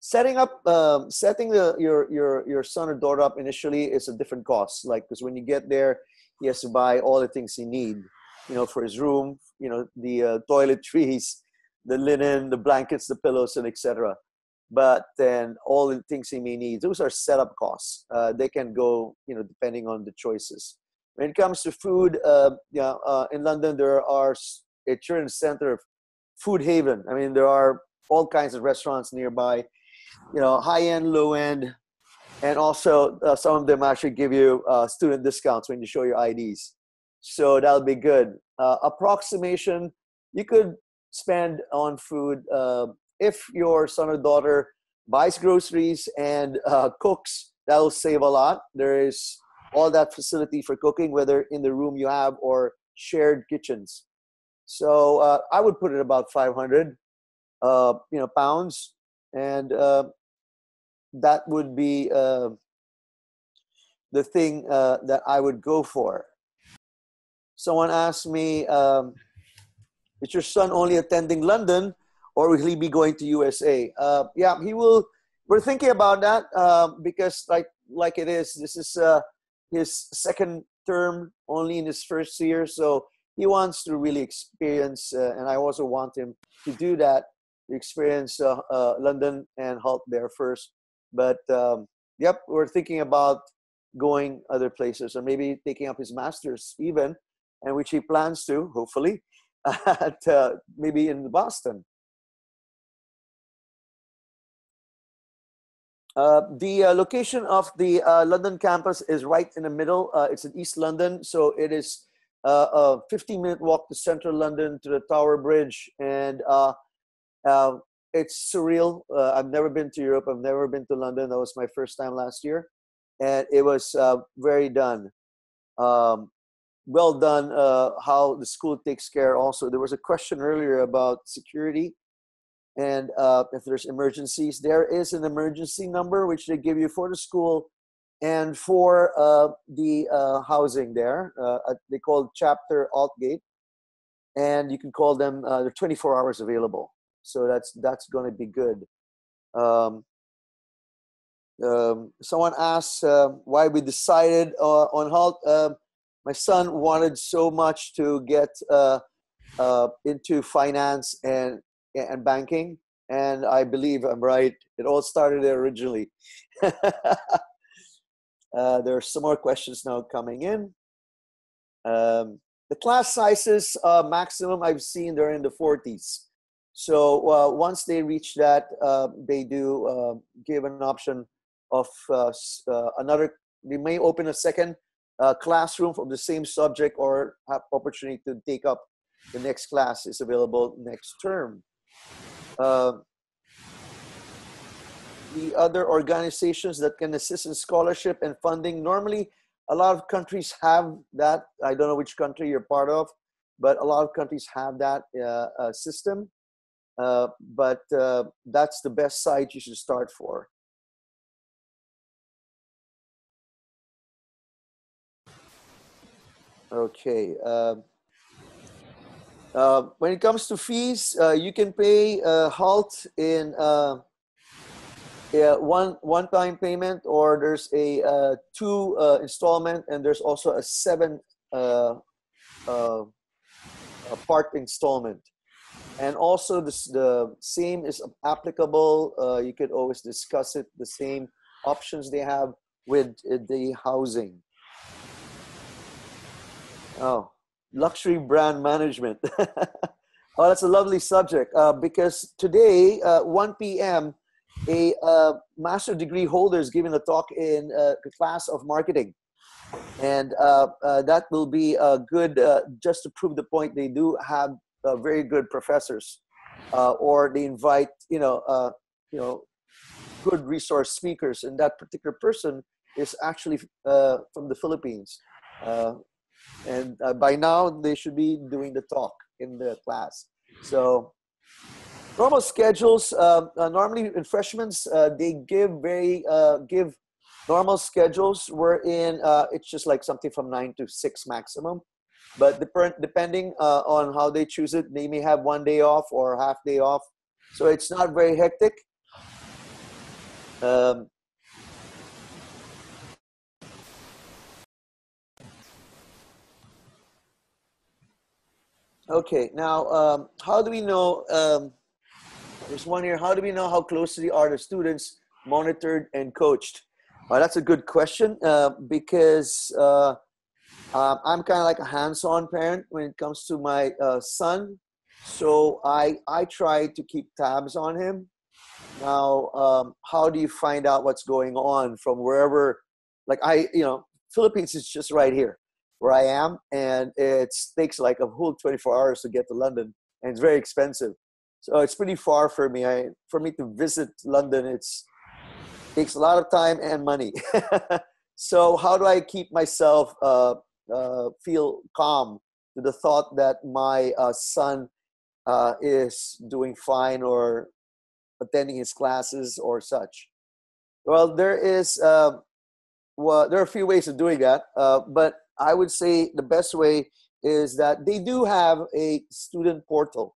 setting your son or daughter up initially is a different cost. Like, because when you get there, he has to buy all the things he need, for his room, the toiletries, the linen, the blankets, the pillows, and etc. But then all the things he may need, those are setup costs. They can go, depending on the choices. When it comes to food, in London, it's in the center of food haven. I mean, there are all kinds of restaurants nearby, high-end, low-end, and also some of them actually give you student discounts when you show your IDs. So that'll be good. Approximation, you could spend on food if your son or daughter buys groceries and cooks. That'll save a lot. There is all that facility for cooking, whether in the room you have or shared kitchens. So I would put it about 500, pounds, and that would be the thing that I would go for. Someone asked me, is your son only attending London, or will he be going to USA? Yeah, he will. We're thinking about that because like it is, this is his second term, only in his first year. So he wants to really experience, and I also want him to do that, to experience London and Hult there first. But yep, we're thinking about going other places, or maybe taking up his master's even, and which he plans to, hopefully, at maybe in Boston. The location of the London campus is right in the middle. It's in East London, so it is a 15-minute walk to central London, to the Tower Bridge, and it's surreal. I've never been to Europe. I've never been to London. That was my first time last year, and it was very done. Well done, how the school takes care. Also, there was a question earlier about security. And if there's emergencies, there is an emergency number which they give you for the school and for the housing there. They call Chapter Altgate, and you can call them. They're 24 hours available, so that's going to be good. Someone asked why we decided on Hult. My son wanted so much to get into finance and banking, and I believe I'm right. It all started there originally. There are some more questions now coming in. The class sizes maximum I've seen, they're in the 40s. So once they reach that, they do give an option of they may open a second classroom from the same subject, or have opportunity to take up the next class is available next term. The other organizations that can assist in scholarship and funding, normally a lot of countries have that. I don't know which country you're part of, but a lot of countries have that system. But that's the best site you should start for. Okay. When it comes to fees, you can pay Hult in one-time payment, or there's a 2 installment, and there's also a 7 part installment. And also the same is applicable. You could always discuss it, the same options they have with the housing. Oh, luxury brand management. Oh, that's a lovely subject because today, 1 p.m., a master degree holder is giving a talk in the class of marketing. And that will be good, just to prove the point. They do have very good professors, or they invite, good resource speakers. And that particular person is actually from the Philippines. And by now, they should be doing the talk in the class. So normal schedules, normally in freshmen, they give normal schedules wherein it's just like something from 9 to 6 maximum. But depending on how they choose it, they may have 1 day off or half day off. So it's not very hectic. Okay, now how do we know, there's one here, how do we know how closely are the students monitored and coached? Well, that's a good question because I'm kind of like a hands-on parent when it comes to my son. So I try to keep tabs on him. Now, how do you find out what's going on from wherever, Philippines is just right here. where I am, and it takes like a whole 24 hours to get to London, and it's very expensive. So it's pretty far for me. For me to visit London, takes a lot of time and money. So how do I keep myself feel calm to the thought that my son is doing fine or attending his classes or such? Well, there are a few ways of doing that, but I would say the best way is that they do have a student portal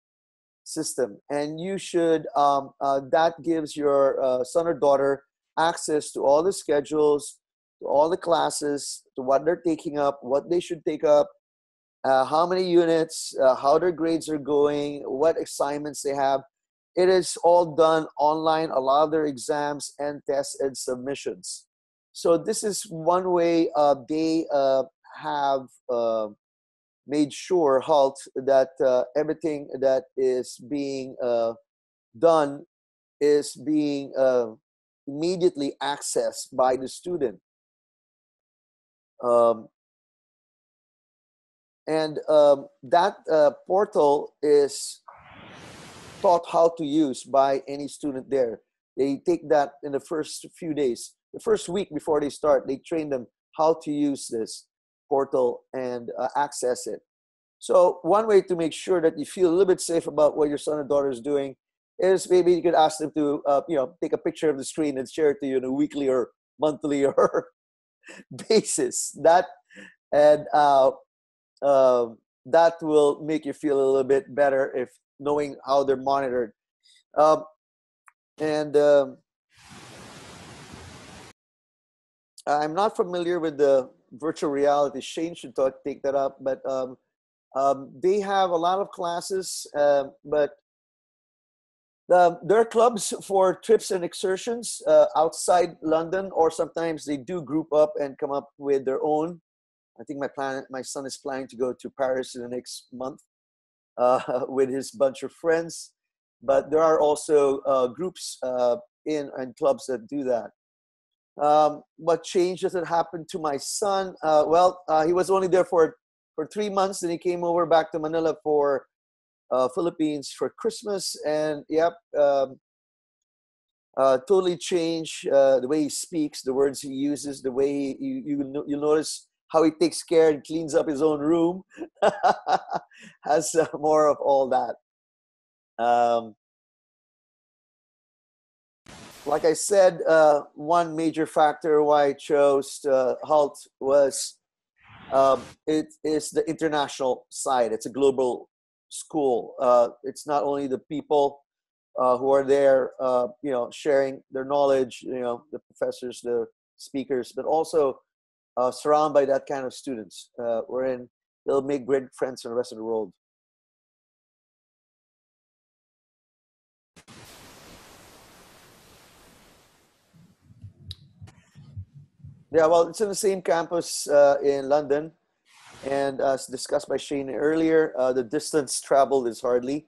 system, and you should that gives your son or daughter access to all the schedules, to all the classes, to what they're taking up, what they should take up, how many units, how their grades are going, what assignments they have. It is all done online, a lot of their exams and tests and submissions. So this is one way they have made sure, Hult, that everything that is being done is being immediately accessed by the student. That portal is taught how to use by any student there. They take that in the first few days. The first week before they start, they train them how to use this portal and access it. So one way to make sure that you feel a little bit safe about what your son or daughter is doing is maybe you could ask them to take a picture of the screen and share it to you on a weekly or monthly or basis. That will make you feel a little bit better if knowing how they're monitored. I'm not familiar with the virtual reality. Shane should take that up, but they have a lot of classes, but there are clubs for trips and excursions outside London, or sometimes they do group up and come up with their own. I think my son is planning to go to Paris in the next month with his bunch of friends. But there are also groups and clubs that do that. What changes that happened to my son? He was only there for 3 months, and he came over back to Manila for Philippines for Christmas, and totally changed the way he speaks, the words he uses, the way you notice how he takes care and cleans up his own room. Has more of all that. Like I said, one major factor why I chose Hult was it is the international side. It's a global school. It's not only the people who are there, sharing their knowledge, the professors, the speakers, but also surrounded by that kind of students, wherein they'll make great friends in the rest of the world. Yeah, well, it's in the same campus in London, and as discussed by Shane earlier, the distance traveled is hardly.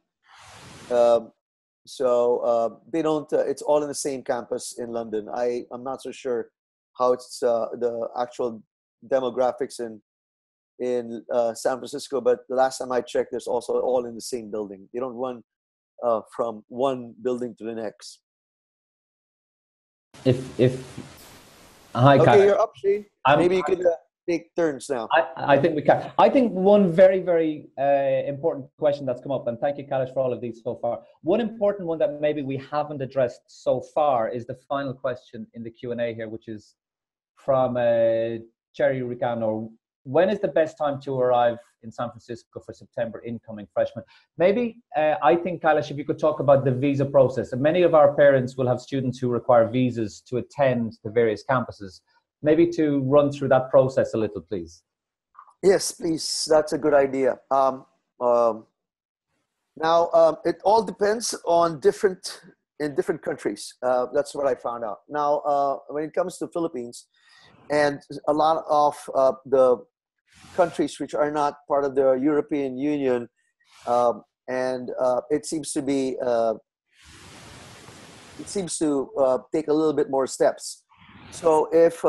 So they don't. It's all in the same campus in London. I'm not so sure how it's the actual demographics in San Francisco, but the last time I checked, there's also all in the same building. They don't run from one building to the next. Hi, okay, you're up, Shane. Maybe you could take turns now. I think we can. I think one very, very important question that's come up, and thank you, Kailash, for all of these so far. One important one that maybe we haven't addressed so far is the final question in the Q&A here, which is from Cherry Ricano. When is the best time to arrive in San Francisco for September incoming freshmen? Maybe I think, Kailash, if you could talk about the visa process. And many of our parents will have students who require visas to attend the various campuses. Maybe to run through that process a little, please. Yes, please. That's a good idea. Now, it all depends on different countries. That's what I found out. Now, when it comes to Philippines, and a lot of the countries which are not part of the European Union, it seems to be take a little bit more steps. So if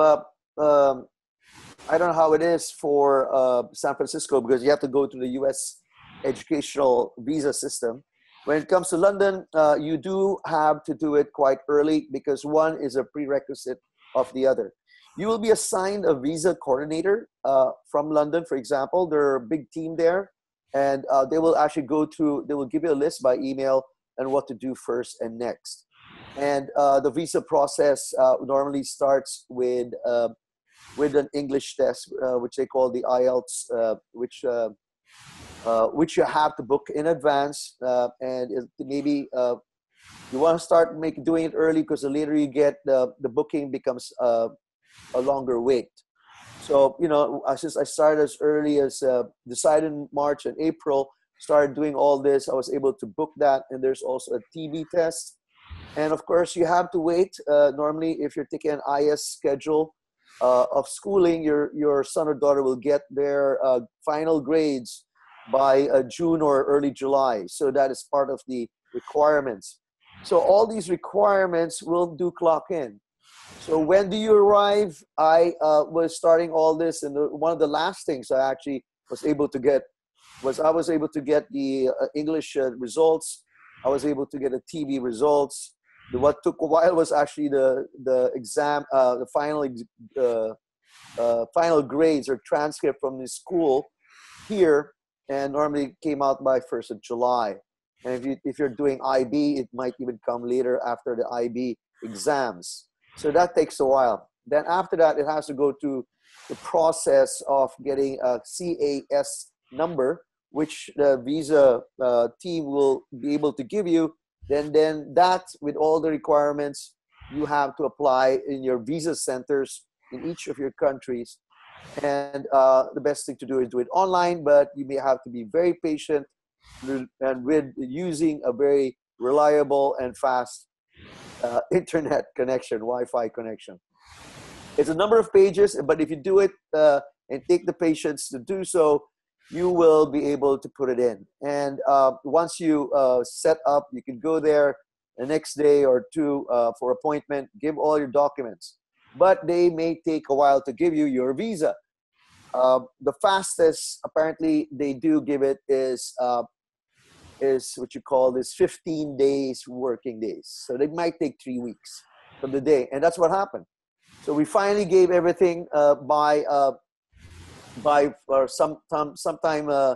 I don't know how it is for San Francisco, because you have to go through the U.S. educational visa system. When it comes to London, you do have to do it quite early, because one is a prerequisite of the other. You will be assigned a visa coordinator from London, for example. They're a big team there, and they will actually they will give you a list by email and what to do first and next. And the visa process normally starts with an English test, which they call the IELTS, which you have to book in advance. And maybe you want to start doing it early, because the later you get, the booking becomes a longer wait. So, since I started as early as decided in March and April, started doing all this, I was able to book that. And there's also a TB test. And of course, you have to wait. Normally, if you're taking an IS schedule of schooling, your son or daughter will get their final grades by June or early July. So that is part of the requirements. So all these requirements will do clock in. So when do you arrive? I was starting all this, and one of the last things I actually was able to get was I was able to get the English results. I was able to get the TB results. What took a while was actually the exam, the final grades or transcript from the school here, and normally came out by 1st of July. And if you're doing IB, it might even come later after the IB exams. So that takes a while. Then after that, it has to go to the process of getting a CAS number, which the visa team will be able to give you. Then that, with all the requirements, you have to apply in your visa centers in each of your countries. And the best thing to do is do it online, but you may have to be very patient and with using a very reliable and fast internet connection, Wi-Fi connection. It's a number of pages, but if you do it and take the patience to do so, you will be able to put it in. And once you set up, you can go there the next day or two for appointment, give all your documents. But they may take a while to give you your visa. The fastest, apparently, they do give it is what you call this 15 days working days. So they might take 3 weeks from the day. And that's what happened. So we finally gave everything by sometime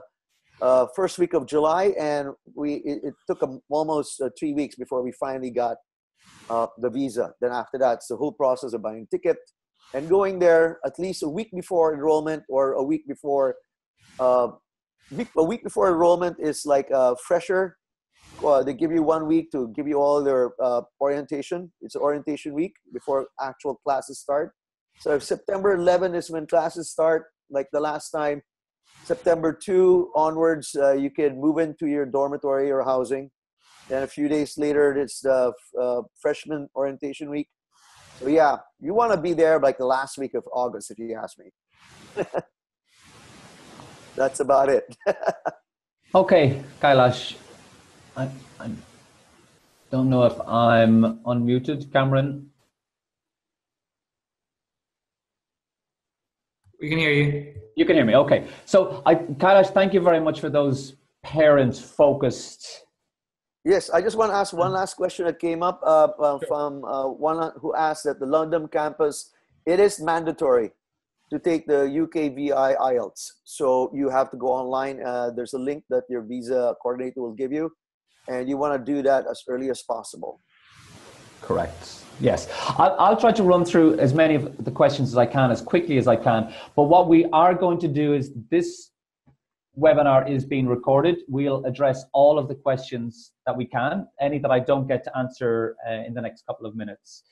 first week of July, and it took almost 3 weeks before we finally got the visa. Then after that, it's the whole process of buying a ticket and going there at least a week before enrollment, or a week before. A week before enrollment is like a fresher. They give you 1 week to give you all their orientation. It's an orientation week before actual classes start. So if September 11 is when classes start, like the last time, September 2 onwards, you can move into your dormitory or housing. Then a few days later, it's the freshman orientation week. So yeah, you want to be there like the last week of August, if you ask me. That's about it. Okay, Kailash. I don't know if I'm unmuted, Cameron. We can hear you. You can hear me, okay. So, Kailash, thank you very much for those parents-focused. Yes, I just want to ask one last question that came up from one who asked that the London campus, it is mandatory to take the UKVI IELTS. So you have to go online. There's a link that your visa coordinator will give you, and you want to do that as early as possible. Correct. Yes. I'll try to run through as many of the questions as I can, as quickly as I can. But what we are going to do is, this webinar is being recorded. We'll address all of the questions that we can, any that I don't get to answer in the next couple of minutes.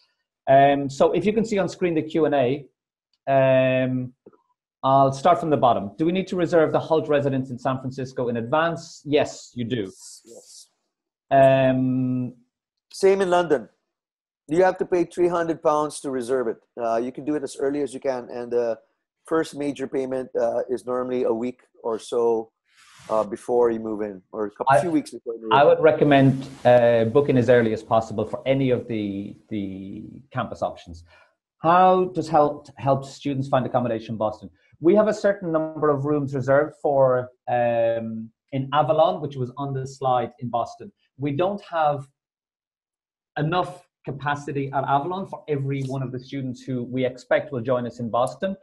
So if you can see on screen the Q&A, I'll start from the bottom. Do we need to reserve the Hult residence in San Francisco in advance? Yes, you do. Yes. Same in London. You have to pay £300 to reserve it. You can do it as early as you can, and the first major payment is normally a week or so before you move in, or a few weeks before you move in. I would recommend booking as early as possible for any of the campus options. How does help students find accommodation in Boston? We have a certain number of rooms reserved for in Avalon, which was on the slide in Boston. We don't have enough capacity at Avalon for every one of the students who we expect will join us in Boston.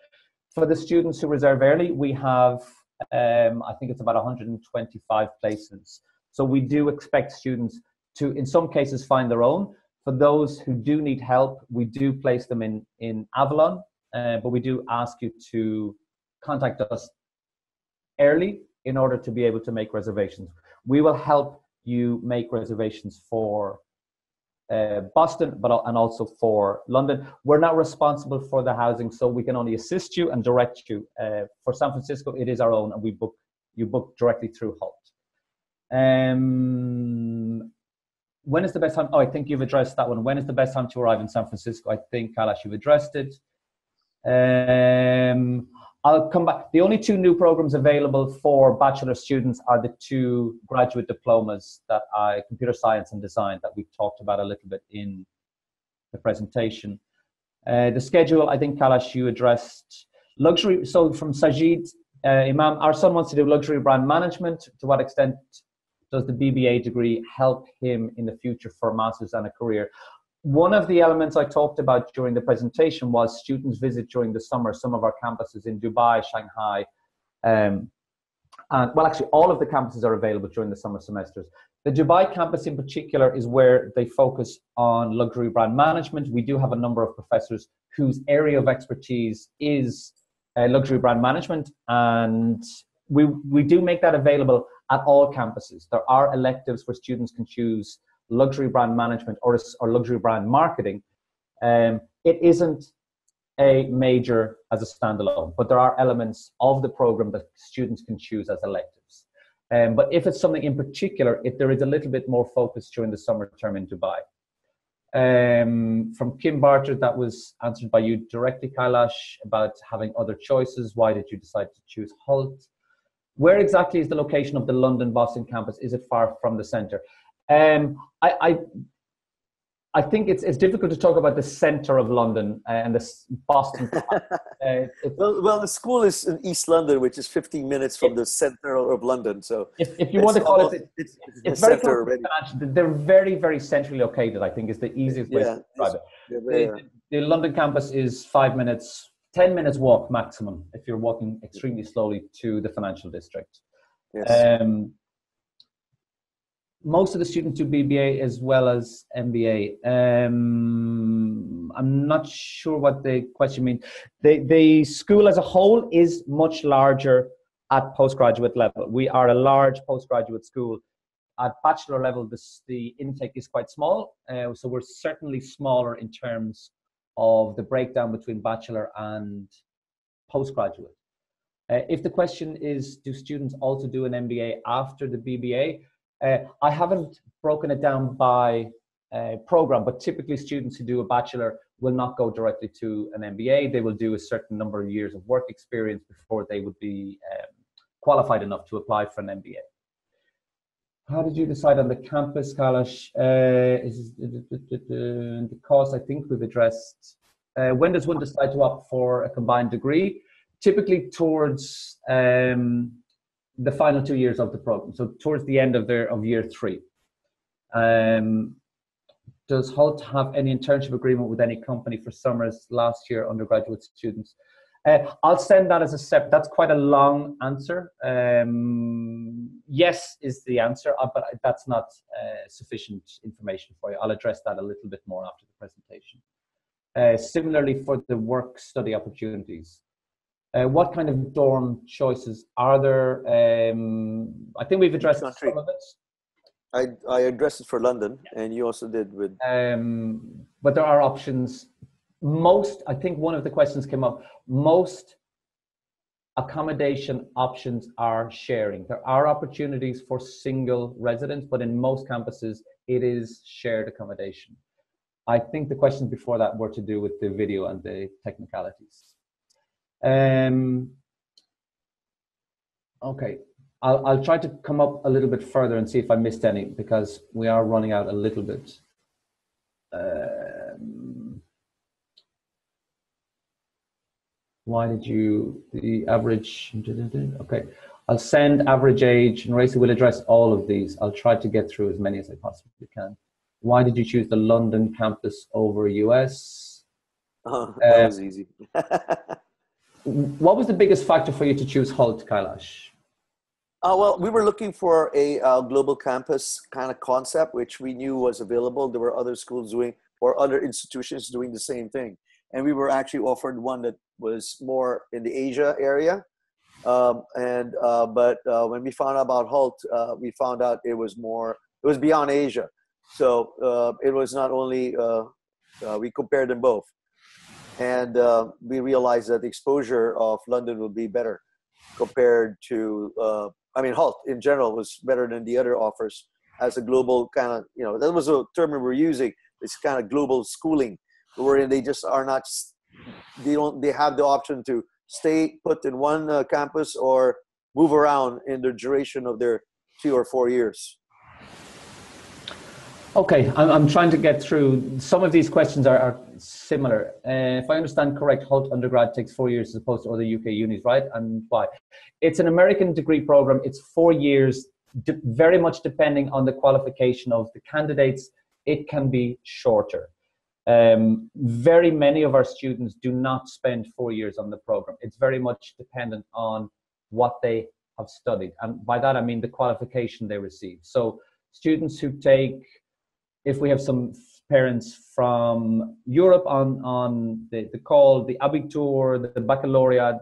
For the students who reserve early, we have, I think it's about 125 places. So we do expect students to, in some cases, find their own. For those who do need help, we do place them in Avalon, but we do ask you to contact us early in order to be able to make reservations. We will help you make reservations for Boston, and also for London. We're not responsible for the housing, so we can only assist you and direct you. For San Francisco, it is our own, and you book directly through Hult. When is the best time? Oh, I think you've addressed that one. When is the best time to arrive in San Francisco? I think, Kailash, you've addressed it. I'll come back. The only two new programs available for bachelor students are the two graduate diplomas that computer science and design, that we've talked about a little bit in the presentation. The schedule, I think, Kailash, you addressed. Luxury, so from Sajid Imam, our son wants to do luxury brand management. To what extent does the BBA degree help him in the future for a master's and a career? One of the elements I talked about during the presentation was students visit during the summer some of our campuses in Dubai, Shanghai, and well, actually all of the campuses are available during the summer semesters. The Dubai campus in particular is where they focus on luxury brand management. We do have a number of professors whose area of expertise is luxury brand management, and we do make that available at all campuses. There are electives where students can choose luxury brand management or luxury brand marketing. It isn't a major as a standalone, but there are elements of the program that students can choose as electives. But if it's something in particular, there is a little bit more focus during the summer term in Dubai. From Kim Barter, that was answered by you directly, Kailash, about having other choices. Why did you decide to choose Hult? Where exactly is the location of the London-Boston campus? Is it far from the center? I think it's difficult to talk about the center of London and the Boston. Well, the school is in East London, which is 15 minutes from the center of London. So if you want to call it's very close already. They're very, very centrally located, I think, is the easiest way to describe it. The London campus is 5 minutes, 10 minutes walk maximum if you're walking extremely slowly to the financial district. Yes. Most of the students do BBA as well as MBA. I'm not sure what the question means. The school as a whole is much larger at postgraduate level. We are a large postgraduate school. At bachelor level, the intake is quite small. So we're certainly smaller in terms of the breakdown between bachelor and postgraduate. If the question is, do students also do an MBA after the BBA? I haven't broken it down by program, but typically students who do a bachelor will not go directly to an MBA. They will do a certain number of years of work experience before they would be qualified enough to apply for an MBA. How did you decide on the campus, Kailash? The cost, I think we've addressed. When does one decide to opt for a combined degree? Typically towards the final 2 years of the program, so towards the end of year 3. Does Hult have any internship agreement with any company for summers last year undergraduate students? I'll send that as a separate. That's quite a long answer. Yes is the answer, but that's not sufficient information for you. I'll address that a little bit more after the presentation. Similarly, for the work-study opportunities, what kind of dorm choices are there? I think we've addressed some of it. I addressed it for London, and you also did with. But there are options. I think one of the questions came up. Most accommodation options are sharing. There are opportunities for single residents, but in most campuses, it is shared accommodation. I think the questions before that were to do with the video and the technicalities. Okay, I'll try to come up a little bit further and see if I missed any, because we are running out a little bit. Why did you, the average, okay. I'll send average age, and Racy will address all of these. I'll try to get through as many as I possibly can. Why did you choose the London campus over US? Oh, that was easy. What was the biggest factor for you to choose Hult, Kailash? Well, we were looking for a global campus kind of concept, which we knew was available. There were other schools doing, or other institutions doing the same thing. And we were actually offered one that was more in the Asia area. But when we found out about Hult, we found out it was beyond Asia. So it was not only, we compared them both. And we realized that the exposure of London would be better compared to, Hult in general was better than the other offers as a global kind of, that was a term we were using, this kind of global schooling, wherein they just are not, they have the option to stay put in one campus or move around in the duration of their 2 or 4 years. Okay, I'm trying to get through. Some of these questions are similar. If I understand correct, Hult undergrad takes 4 years as opposed to other UK unis, right? And why? It's an American degree program. It's 4 years, very much depending on the qualification of the candidates. It can be shorter. Very many of our students do not spend 4 years on the program. It's very much dependent on what they have studied. And by that, I mean the qualification they receive. So students who take, if we have some parents from Europe on the call, the Abitur, the baccalaureate,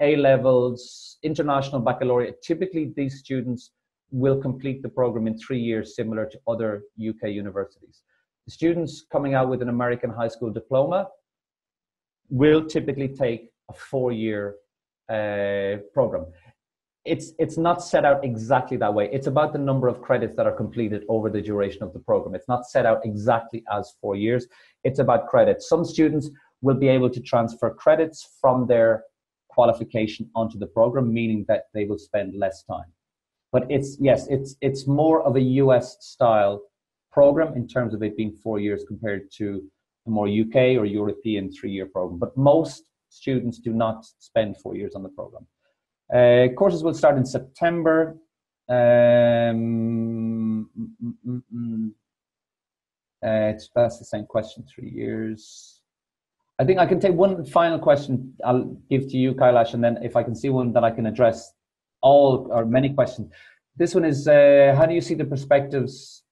A-levels, international baccalaureate, typically these students will complete the program in 3 years, similar to other UK universities. The students coming out with an American high school diploma will typically take a 4-year program. It's not set out exactly that way. It's about the number of credits that are completed over the duration of the program. It's not set out exactly as 4 years. It's about credits. Some students will be able to transfer credits from their qualification onto the program, meaning that they will spend less time. But it's more of a US style program in terms of it being 4 years compared to a more UK or European 3-year program. But most students do not spend 4 years on the program. Courses will start in September. That's the same question, 3 years. I think I can take one final question I'll give to you, Kailash, and then if I can see one that I can address all or many questions. This one is, how do you see the perspectives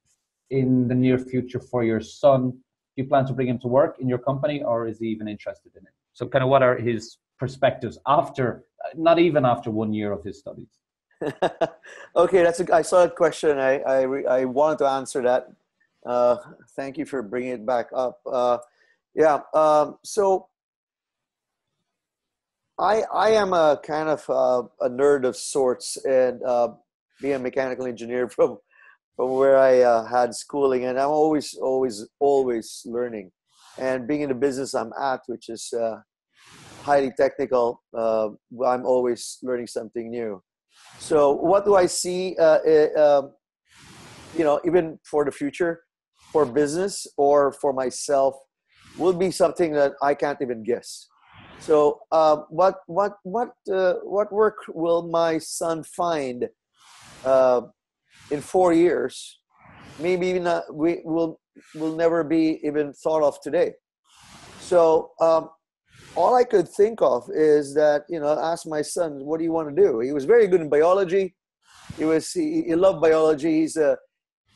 in the near future for your son? Do you plan to bring him to work in your company, or is he even interested in it? So kind of what are his perspectives after, not even after 1 year of his studies? Okay, I saw that question. I wanted to answer that. Thank you for bringing it back up. So I am a kind of a nerd of sorts, and being a mechanical engineer from where I had schooling, and I'm always learning. And being in the business I'm at, which is highly technical, I'm always learning something new. So what do I see, even for the future, for business or for myself, will be something that I can't even guess. So what work will my son find in 4 years? Maybe not, will never be even thought of today. So all I could think of is that, ask my son, what do you want to do? He was very good in biology. He loved biology.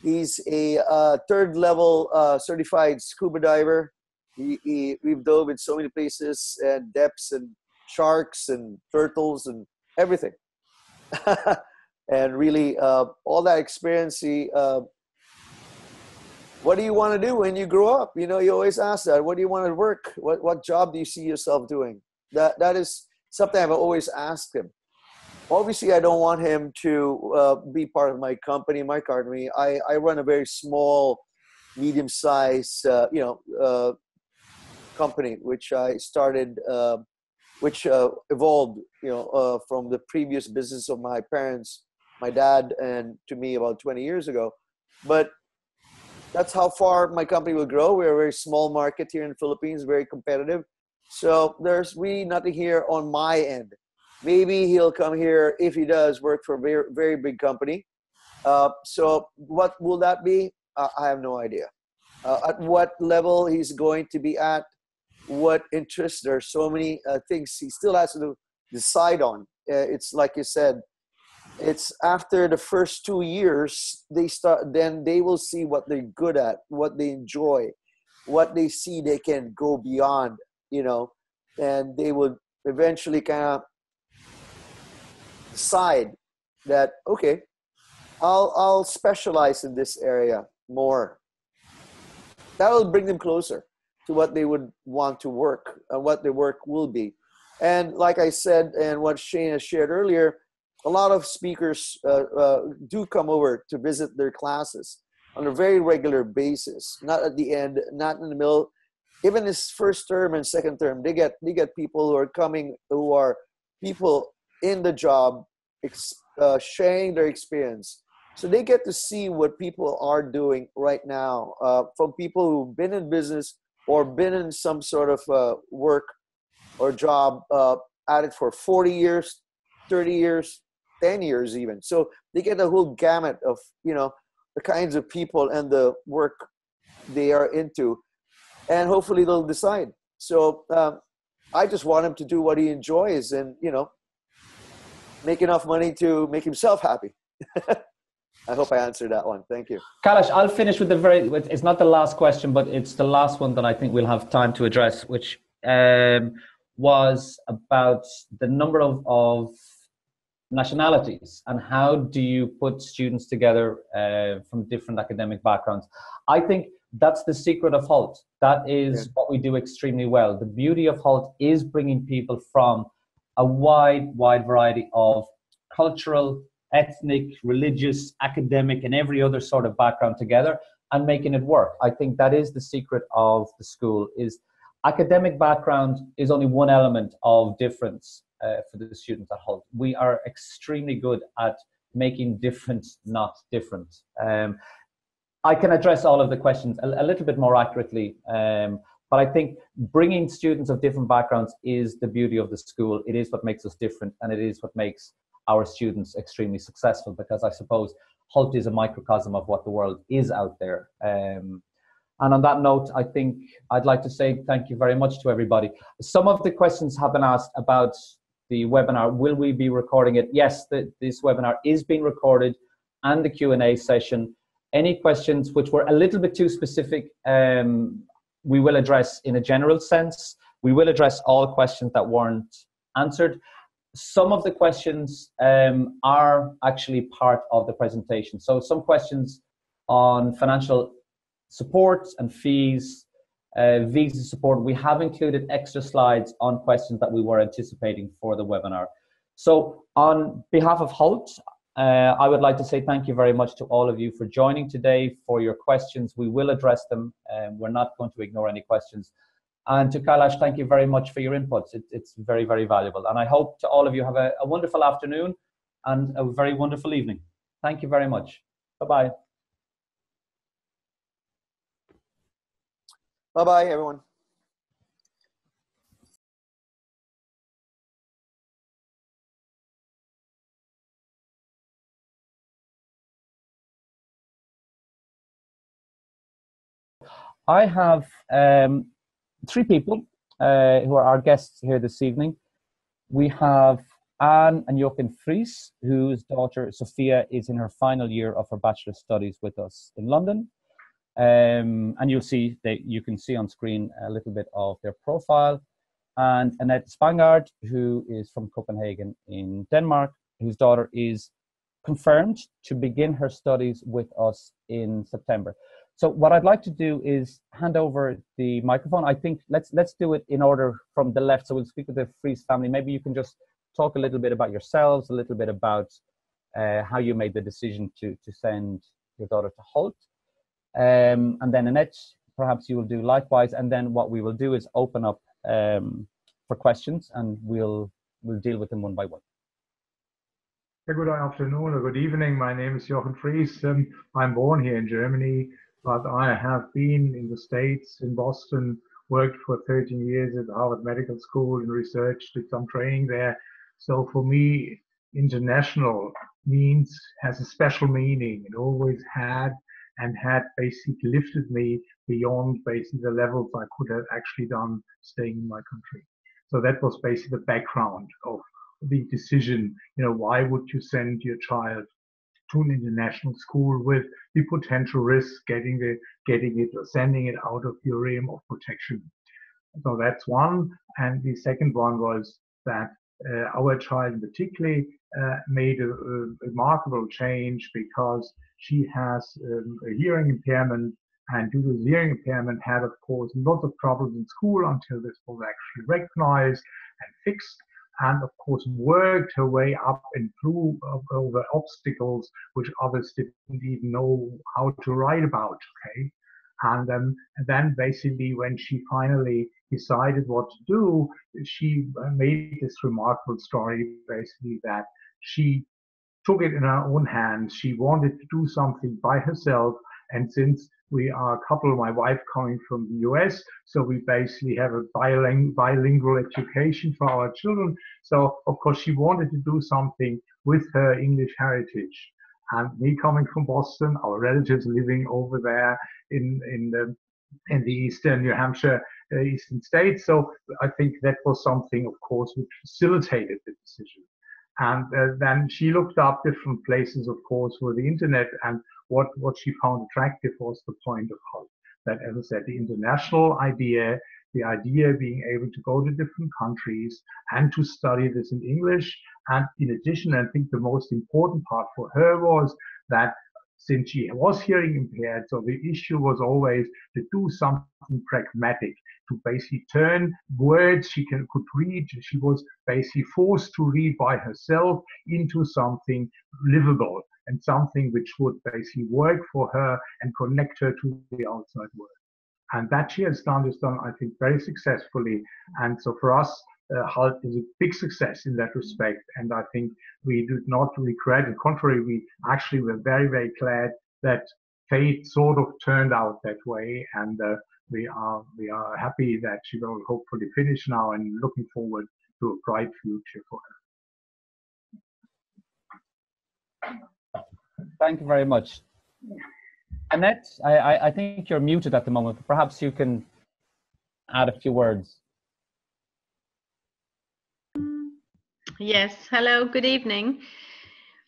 He's a third level certified scuba diver. We've dove in so many places and depths and sharks and turtles and everything. And really, all that experience, what do you want to do when you grow up? You always ask that. What do you want to work? What job do you see yourself doing? That is something I've always asked him. Obviously, I don't want him to be part of my company, my company. I run a very small, medium-sized, company, which I started, which evolved, from the previous business of my parents, my dad, and to me about 20 years ago. But that's how far my company will grow. We're a very small market here in the Philippines, very competitive. So there's really nothing here on my end. Maybe he'll come here, if he does, work for a very, very big company. So what will that be? I have no idea. At what level he's going to be at, what interests. There are so many things he still has to decide on. It's like you said, it's after the first 2 years, then they will see what they're good at, what they enjoy, what they see they can go beyond, and they will eventually kind of decide that, okay, I'll specialize in this area more. That will bring them closer to what they would want to work and what their work will be. And like I said, and what Shane has shared earlier, a lot of speakers do come over to visit their classes on a very regular basis, not at the end, not in the middle. Even this first term and second term, they get people who are coming, who are people in the job, sharing their experience. So they get to see what people are doing right now, from people who've been in business or been in some sort of work or job at it for 40 years, 30 years, 10 years even. So they get a whole gamut of, the kinds of people and the work they are into. And hopefully they'll decide. So I just want him to do what he enjoys and, make enough money to make himself happy. I hope I answered that one. Thank you. Kailash, I'll finish with it's not the last question, but it's the last one that I think we'll have time to address, which was about the number of nationalities and how do you put students together from different academic backgrounds. I think that's the secret of Hult. That is what we do extremely well. The beauty of Hult is bringing people from a wide variety of cultural, ethnic, religious, academic, and every other sort of background together and making it work. I think that is the secret of the school. Is academic background is only one element of difference for the students at Hult. We are extremely good at making different not different. I can address all of the questions a little bit more accurately, but I think bringing students of different backgrounds is the beauty of the school. It is what makes us different, and it is what makes our students extremely successful, because I suppose Hult is a microcosm of what the world is out there. And on that note, I think I'd like to say thank you very much to everybody. Some of the questions have been asked about the webinar. Will we be recording it? Yes, this webinar is being recorded, and the Q&A session. Any questions which were a little bit too specific, we will address in a general sense. We will address all questions that weren't answered. Some of the questions are actually part of the presentation. So some questions on financial support and fees, visa support, we have included extra slides on questions that we were anticipating for the webinar. So on behalf of Hult, I would like to say thank you very much to all of you for joining today, for your questions. We will address them. We're not going to ignore any questions. And to Kailash, thank you very much for your inputs. It's very, very valuable. And I hope to all of you have a wonderful afternoon and a very wonderful evening. Thank you very much. Bye-bye. Bye-bye, everyone. I have three people who are our guests here this evening. We have Anne and Jochen Fries, whose daughter Sophia is in her final year of her bachelor's studies with us in London. And you can see on screen a little bit of their profile. And Annette Spangard, who is from Copenhagen in Denmark, whose daughter is confirmed to begin her studies with us in September. So what I'd like to do is hand over the microphone. I think let's do it in order from the left. So we'll speak with the Fries family. Maybe you can just talk a little bit about yourselves, a little bit about how you made the decision to send your daughter to Hult. And then Annette, perhaps you will do likewise. And then what we will do is open up for questions, and we'll deal with them one by one. Good afternoon or good evening. My name is Jochen Fries. I'm born here in Germany, but I have been in the States, in Boston, worked for 13 years at Harvard Medical School in research, did some training there. So for me, international has a special meaning. It always had, and had basically lifted me beyond basically the levels I could have actually done staying in my country. So that was basically the background of the decision. Why would you send your child to an international school with the potential risk getting it or sending it out of your realm of protection? So that's one. And the second one was that our child particularly made a remarkable change because she has a hearing impairment, and due to the hearing impairment had, of course, lots of troubles in school until this was actually recognized and fixed, and of course worked her way up and through over obstacles which others didn't even know how to write about. Okay. And then basically when she finally decided what to do, she made this remarkable story, basically, that she took it in her own hands. She wanted to do something by herself. And since we are a couple, my wife coming from the US, so we basically have a bilingual education for our children. So of course she wanted to do something with her English heritage. And me coming from Boston, our relatives living over there in the eastern New Hampshire, eastern states. So I think that was something, of course, which facilitated the decision. And then she looked up different places, of course, for the internet, and what she found attractive was the point of Hult. That, as I said, the international idea, the idea of being able to go to different countries and to study this in English. And in addition, I think the most important part for her was that since she was hearing impaired, so the issue was always to do something pragmatic, to basically turn words she could read. She was basically forced to read by herself into something livable and something which would basically work for her and connect her to the outside world. And that she has done, I think, very successfully. And so for us, Hult is a big success in that respect. And I think we do not regret. On the contrary, we actually were very, very glad that fate sort of turned out that way. And we are happy that she will hopefully finish now and looking forward to a bright future for her. Thank you very much. Annette, I think you're muted at the moment. Perhaps you can add a few words. Yes, hello, good evening.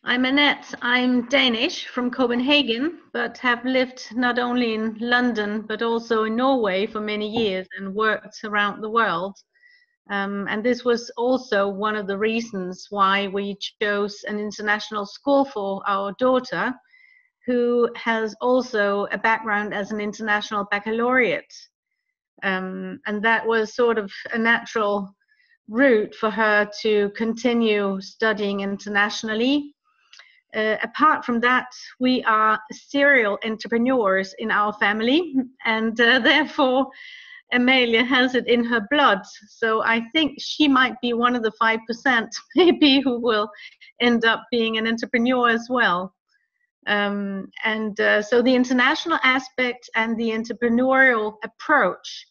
I'm Annette. I'm Danish from Copenhagen, but have lived not only in London, but also in Norway for many years and worked around the world. And this was also one of the reasons why we chose an international school for our daughter, who has also a background as an international baccalaureate. And that was sort of a natural route for her to continue studying internationally. Apart from that, we are serial entrepreneurs in our family, and therefore Amalia has it in her blood. So I think she might be one of the 5% maybe who will end up being an entrepreneur as well. So the international aspect and the entrepreneurial approach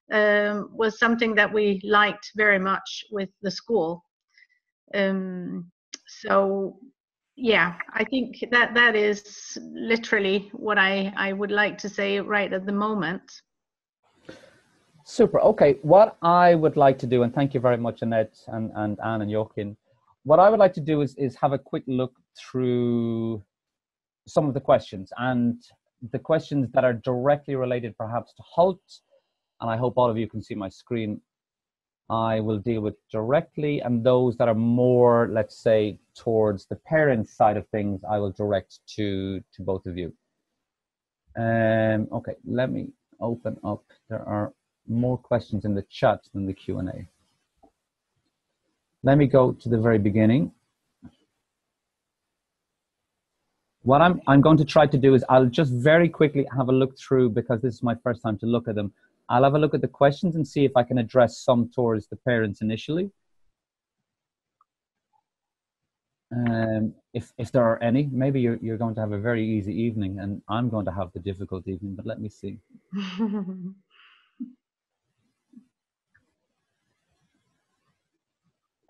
was something that we liked very much with the school. So yeah, I think that is literally what I would like to say right at the moment. Super. Okay, what I would like to do, and thank you very much, Annette and Anne and Joachim, what I would like to do is have a quick look through some of the questions, and the questions that are directly related perhaps to Hult, and I hope all of you can see my screen, I will deal with directly, and those that are more, let's say, towards the parent side of things, I will direct to both of you. Okay, let me open up. There are more questions in the chat than the Q&A. Let me go to the very beginning. What I'm going to try to do is I'll just very quickly have a look through, because this is my first time to look at them. I'll have a look at the questions and see if I can address some towards the parents initially. If there are any, maybe you're going to have a very easy evening and I'm going to have the difficult evening, but let me see.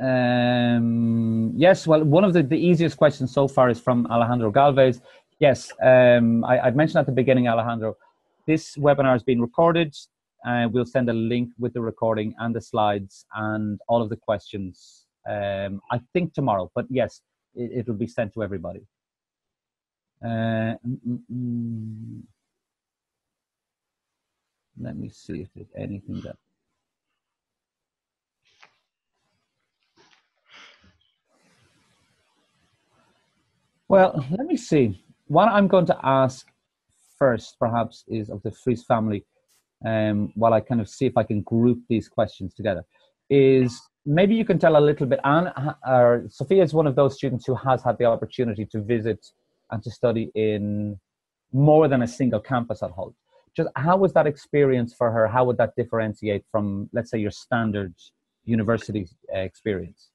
Yes, well, one of the easiest questions so far is from Alejandro Galvez. Yes, I'd mentioned at the beginning, Alejandro, this webinar has been recorded. We'll send a link with the recording and the slides and all of the questions, I think tomorrow, but yes, it will be sent to everybody. Let me see if there's anything that... Well, let me see. What I'm going to ask first, perhaps, is of the Fries family, while I kind of see if I can group these questions together, is maybe you can tell a little bit. Sophia is one of those students who has had the opportunity to visit and to study in more than a single campus at Hult. Just how was that experience for her? How would that differentiate from, let's say, your standard university experience?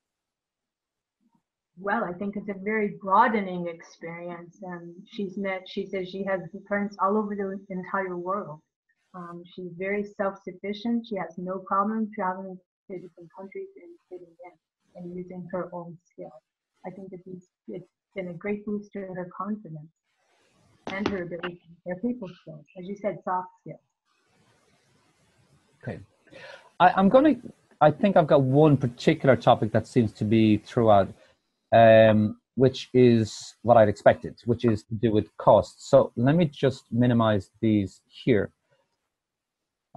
Well, I think it's a very broadening experience. She says she has friends all over the entire world. She's very self-sufficient. She has no problem traveling to different countries and fitting in and using her own skills. I think that it's been a great boost to her confidence and her ability, her people skills, as you said, soft skills. Okay. I think I've got one particular topic that seems to be throughout, which is what I'd expected, which is to do with costs. So let me just minimize these here.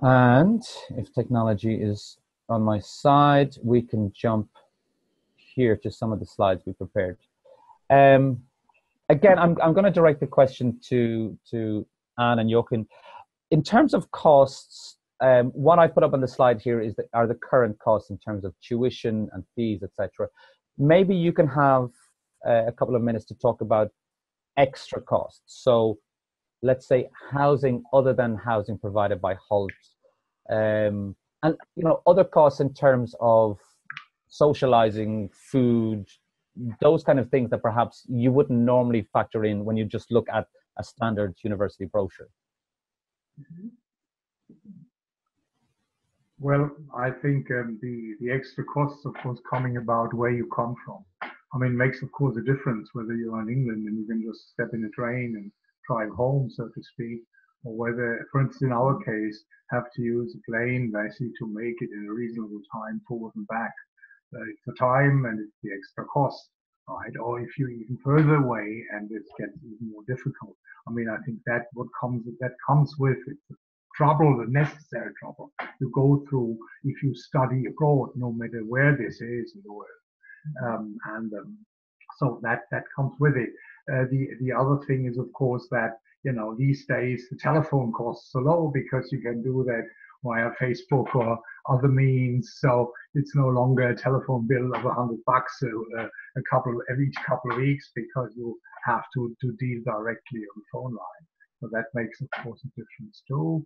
And if technology is on my side, we can jump here to some of the slides we prepared. Again, I'm going to direct the question to Anne and Jochen. In terms of costs, what I put up on the slide here are the current costs in terms of tuition and fees, etc. Maybe you can have a couple of minutes to talk about extra costs. So let's say housing other than housing provided by Hult, and other costs in terms of socializing, food, those kind of things that perhaps you wouldn't normally factor in when you just look at a standard university brochure. Well, I think the extra costs, of course, coming about where you come from. I mean, makes, of course, a difference whether you're in England and you can just step in a train and drive home, so to speak, or whether, for instance, in our case, have to use a plane basically to make it in a reasonable time forward and back. It's the time and it's the extra cost, right? Or if you're even further away and it gets even more difficult. I mean, I think that comes with it's the trouble, the necessary trouble you go through if you study abroad, no matter where this is in the world. So that comes with it. The other thing is, of course, that these days the telephone costs are low because you can do that via Facebook or other means. So it's no longer a telephone bill of $100 every couple of weeks because you have to deal directly on the phone line. So that makes, of course, a difference too.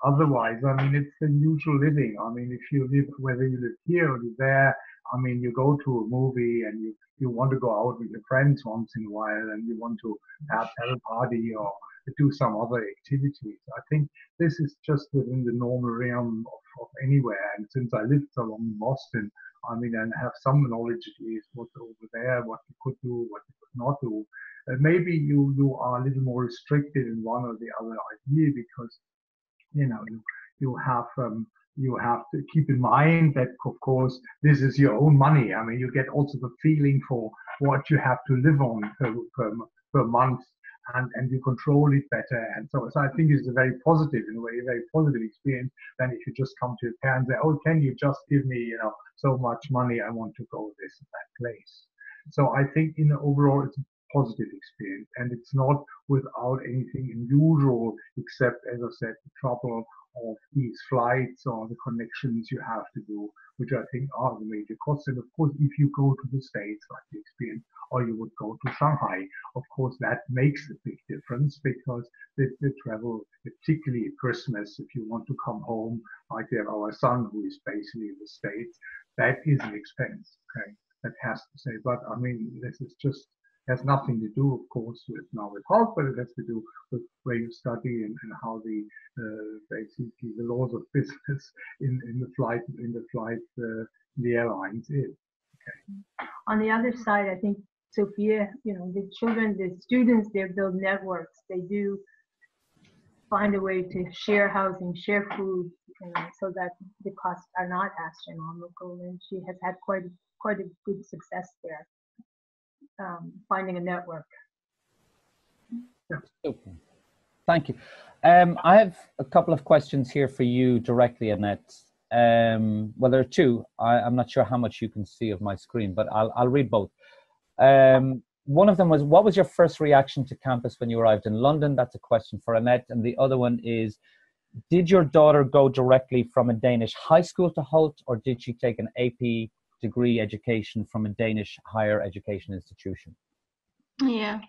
Otherwise, I mean, it's the usual living. I mean, if you live, whether you live here or live there, I mean, you go to a movie and you want to go out with your friends once in a while and you want to have a party or do some other activities. I think this is just within the normal realm of anywhere. And since I lived so long in Boston, I mean, and have some knowledge at least what's over there, what you could do, what you could not do. Maybe you are a little more restricted in one or the other idea because you have to keep in mind that, of course, this is your own money. I mean, you get also the feeling for what you have to live on per month, and you control it better. And so I think it's a very positive, in a way, a very positive experience than if you just come to your parents and say, oh, can you just give me, so much money? I want to go this and that place. So I think overall, it's a positive experience, and it's not without anything unusual, except, as I said, the trouble of these flights or the connections you have to do, which I think are the major costs. And of course, if you go to the States, like the experience, or you would go to Shanghai, of course, that makes a big difference because the travel, particularly at Christmas, if you want to come home, like we have our son who is basically in the States, that is an expense, okay? That has to say, but I mean, this is just has nothing to do, of course, with now with Hult, but it has to do with where you study and how the basically the laws of business in the airlines is. Okay. On the other side, I think Sophia, the children, the students, they build networks. They do find a way to share housing, share food, so that the costs are not astronomical. And she has had quite a good success there, finding a network. Super. Thank you. I have a couple of questions here for you directly, Annette. Well, there are two. I'm not sure how much you can see of my screen, but I'll read both. One of them was, what was your first reaction to campus when you arrived in London? That's a question for Annette. And the other one is, did your daughter go directly from a Danish high school to Hult, or did she take an AP degree education from a Danish higher education institution? Yeah.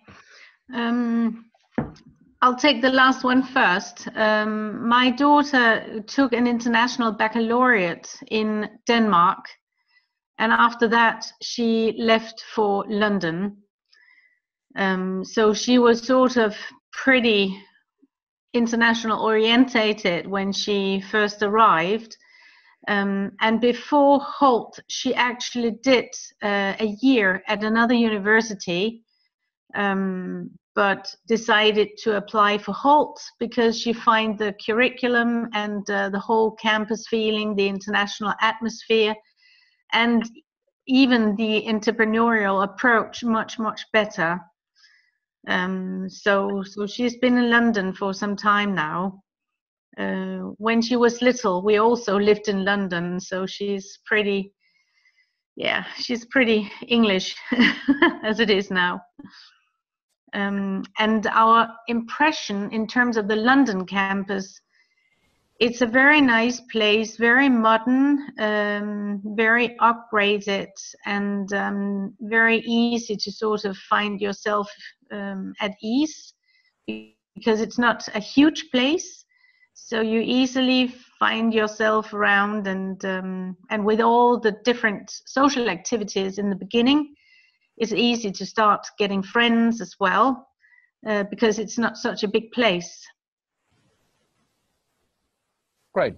I'll take the last one first. My daughter took an international baccalaureate in Denmark, and after that she left for London. So she was sort of pretty international orientated when she first arrived. And before Hult, she actually did a year at another university, but decided to apply for Hult because she found the curriculum and the whole campus feeling, the international atmosphere, and even the entrepreneurial approach much better. So she's been in London for some time now. When she was little, we also lived in London, so she's pretty English as it is now. And our impression in terms of the London campus, it's a very nice place, very modern, very upgraded, and very easy to sort of find yourself at ease, because it's not a huge place, so you easily find yourself around, and with all the different social activities in the beginning, it's easy to start getting friends as well, because it's not such a big place. Great.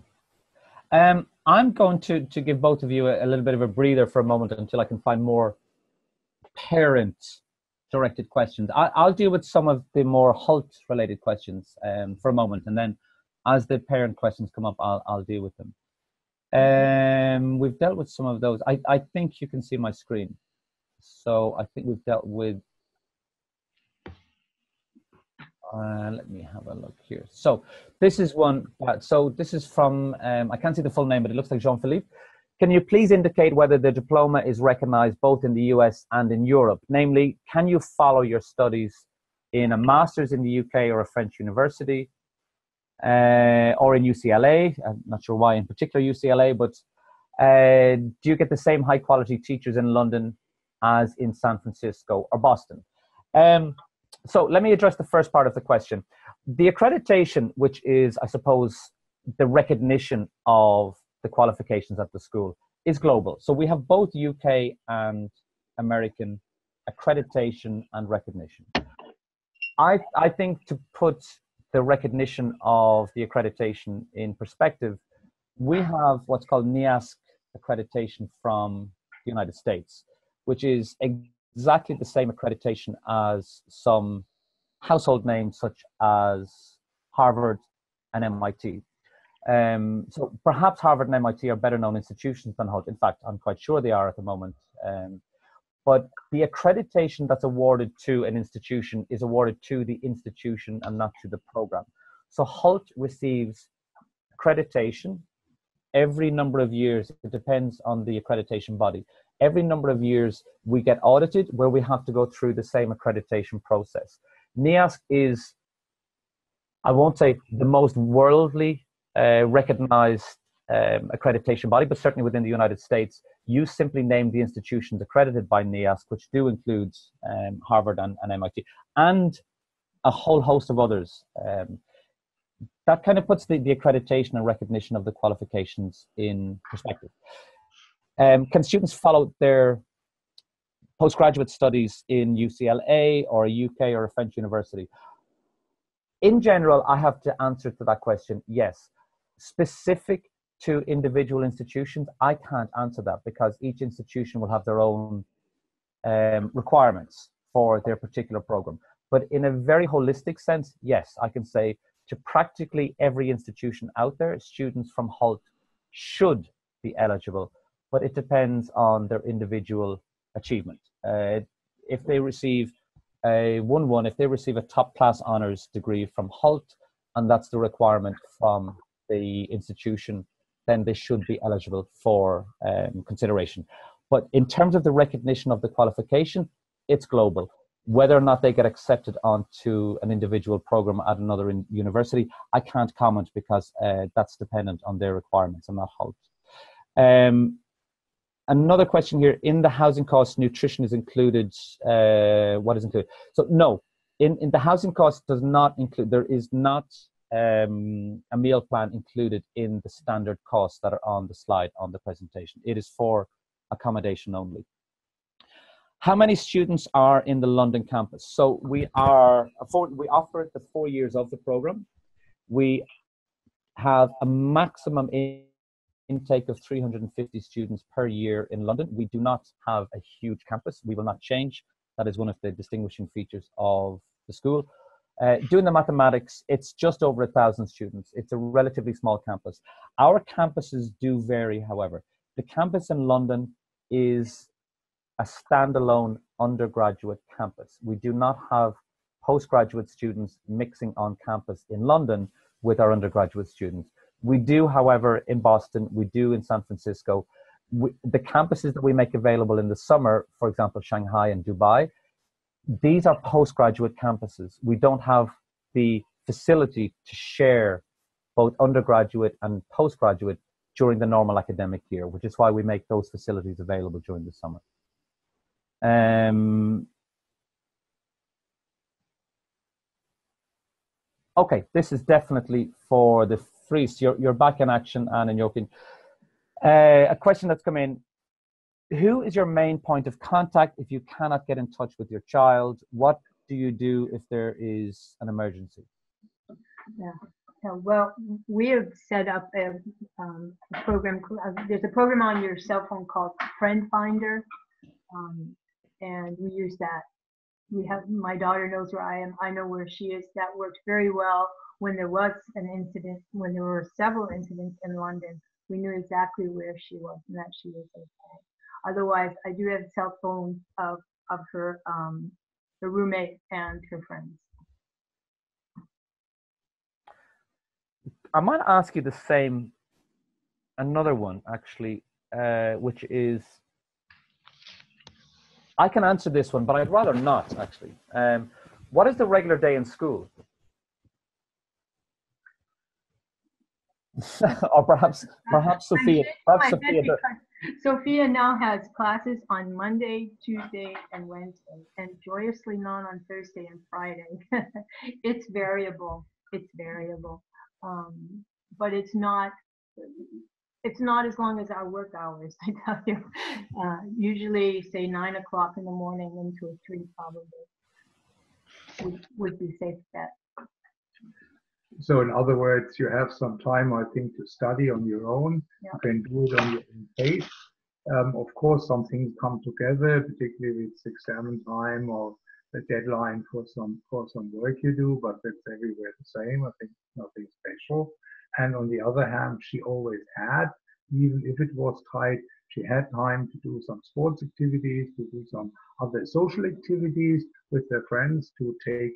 I'm going to give both of you a little bit of a breather for a moment until I can find more parent-directed questions. I'll deal with some of the more Hult-related questions for a moment, and then as the parent questions come up, I'll deal with them. We've dealt with some of those. I think you can see my screen. So I think we've dealt with, let me have a look here. So this is one, so this is from, I can't see the full name, but it looks like Jean-Philippe. Can you please indicate whether the diploma is recognized both in the US and in Europe? Namely, can you follow your studies in a master's in the UK or a French university, or in UCLA? I'm not sure why in particular UCLA, but do you get the same high quality teachers in London as in San Francisco or Boston? So let me address the first part of the question. The accreditation, which is, I suppose, the recognition of the qualifications at the school, is global. So we have both UK and American accreditation and recognition. I think, to put the recognition of the accreditation in perspective, we have what's called NIASC accreditation from the United States, which is exactly the same accreditation as some household names such as Harvard and MIT. So perhaps Harvard and MIT are better known institutions than Hult. In fact, I'm quite sure they are at the moment. But the accreditation that's awarded to an institution is awarded to the institution and not to the program. So Hult receives accreditation every number of years. It depends on the accreditation body. Every number of years we get audited, where we have to go through the same accreditation process. NIASC is, I won't say the most worldly recognized accreditation body, but certainly within the United States, you simply name the institutions accredited by NIASC, which do include Harvard and MIT, and a whole host of others. That kind of puts the accreditation and recognition of the qualifications in perspective. Can students follow their postgraduate studies in UCLA or a UK or a French university? In general, I have to answer to that question, yes. Specific to individual institutions, I can't answer that because each institution will have their own requirements for their particular program. But in a very holistic sense, yes, I can say to practically every institution out there, students from Hult should be eligible, but it depends on their individual achievement. If they receive a 1-1, if they receive a top class honors degree from Hult, and that's the requirement from the institution, then they should be eligible for consideration. But in terms of the recognition of the qualification, it's global. Whether or not they get accepted onto an individual program at another university, I can't comment because that's dependent on their requirements and not Hult. Another question here, in the housing cost, nutrition is included. What is included? So no, in the housing cost does not include, there is not a meal plan included in the standard costs that are on the slide on the presentation. It is for accommodation only. How many students are in the London campus? So we offer the 4 years of the program. We have a maximum intake of 350 students per year in London. We do not have a huge campus. We will not change. That is one of the distinguishing features of the school. Doing the mathematics, it's just over 1,000 students. It's a relatively small campus. Our campuses do vary, however. The campus in London is a standalone undergraduate campus. We do not have postgraduate students mixing on campus in London with our undergraduate students. We do, however, in Boston, we do in San Francisco. The campuses that we make available in the summer, for example, Shanghai and Dubai, these are postgraduate campuses. We don't have the facility to share both undergraduate and postgraduate during the normal academic year, which is why we make those facilities available during the summer. Okay, this is definitely for the Fries. You're back in action, Anne and Joachim. A question that's come in. Who is your main point of contact if you cannot get in touch with your child? What do you do if there is an emergency? Yeah. Well, we have set up a program. There's a program on your cell phone called Friend Finder, and we use that. My daughter knows where I am. I know where she is. That worked very well when there was an incident. When there were several incidents in London, we knew exactly where she was and that she was okay. Otherwise, I do have cell phones of her roommate and her friends. I might ask you the same, another one actually, which is, I can answer this one, but I'd rather not actually. What is the regular day in school? Or perhaps Sophia. Sophia now has classes on Monday, Tuesday, and Wednesday, and joyously none on Thursday and Friday. It's variable. It's variable, but it's not as long as our work hours. I tell you, usually say 9 o'clock in the morning until 3 probably would be safe bet. So in other words, you have some time, I think, to study on your own. Yeah. You can do it on your own pace. Of course, some things come together, particularly with exam time or the deadline for some work you do, but that's everywhere the same. I think nothing special. And on the other hand, she always had, even if it was tight, she had time to do some sports activities, to do some other social activities with her friends, to take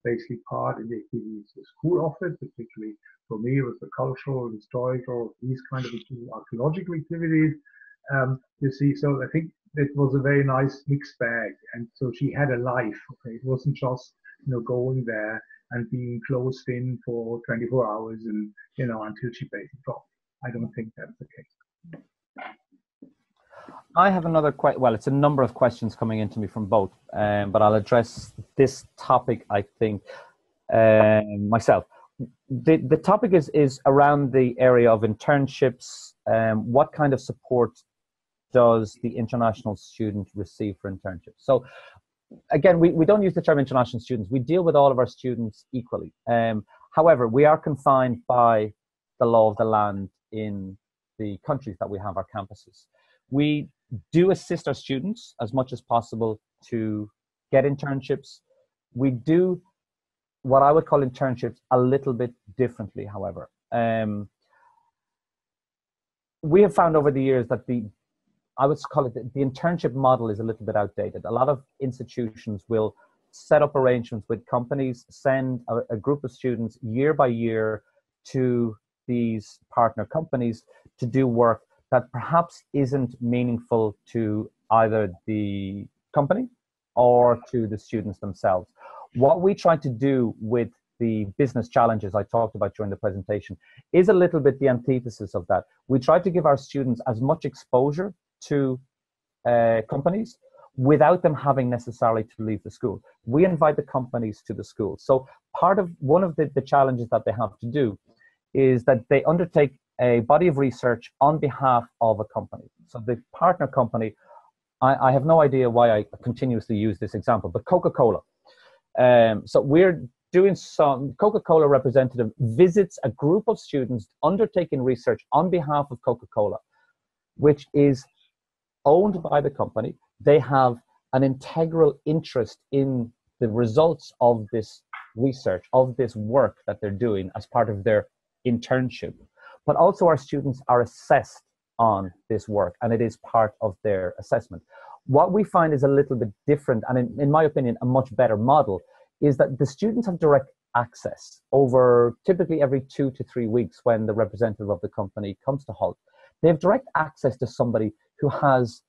basically part in the activities the school offered, particularly for me with the cultural, historical, these kind of archaeological activities. You see, so I think it was a very nice mixed bag, and so she had a life. Okay, it wasn't just going there and being closed in for 24 hours and until she basically dropped. I don't think that's the case. I have another well, it's a number of questions coming into me from both, but I'll address this topic, I think, myself. The topic is around the area of internships. What kind of support does the international student receive for internship? So again, we don't use the term international students. We deal with all of our students equally. However, we are confined by the law of the land in the countries that we have our campuses. We do assist our students as much as possible to get internships. We do what I would call internships a little bit differently, however. We have found over the years that I would call it the internship model is a little bit outdated. A lot of institutions will set up arrangements with companies, send a group of students year by year to these partner companies to do work that perhaps isn't meaningful to either the company or to the students themselves. What we try to do with the business challenges I talked about during the presentation is a little bit the antithesis of that. We try to give our students as much exposure to companies without them having necessarily to leave the school. We invite the companies to the school. So one of the challenges that they have to do is that they undertake a body of research on behalf of a company. So the partner company, I have no idea why I continuously use this example, but Coca-Cola. So we're doing Coca-Cola representative visits a group of students undertaking research on behalf of Coca-Cola, which is owned by the company. They have an integral interest in the results of this research, of this work that they're doing as part of their internship. But also our students are assessed on this work, and it is part of their assessment. What we find is a little bit different, and in my opinion, a much better model, is that the students have direct access over typically every 2 to 3 weeks when the representative of the company comes to Hult. They have direct access to somebody who has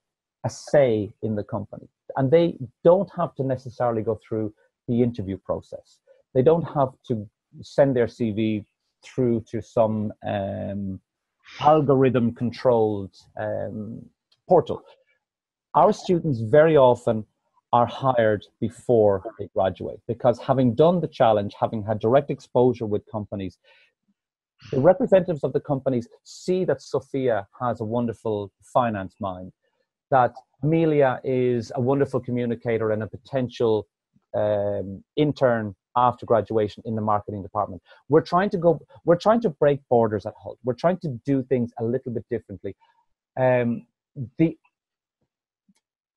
a say in the company, and they don't have to necessarily go through the interview process. They don't have to send their CV through to some algorithm controlled portal. Our students very often are hired before they graduate, because having done the challenge, having had direct exposure with companies, the representatives of the companies see that Sophia has a wonderful finance mind, that Amelia is a wonderful communicator and a potential intern after graduation in the marketing department. We're trying to break borders at Hult. We're trying to do things a little bit differently.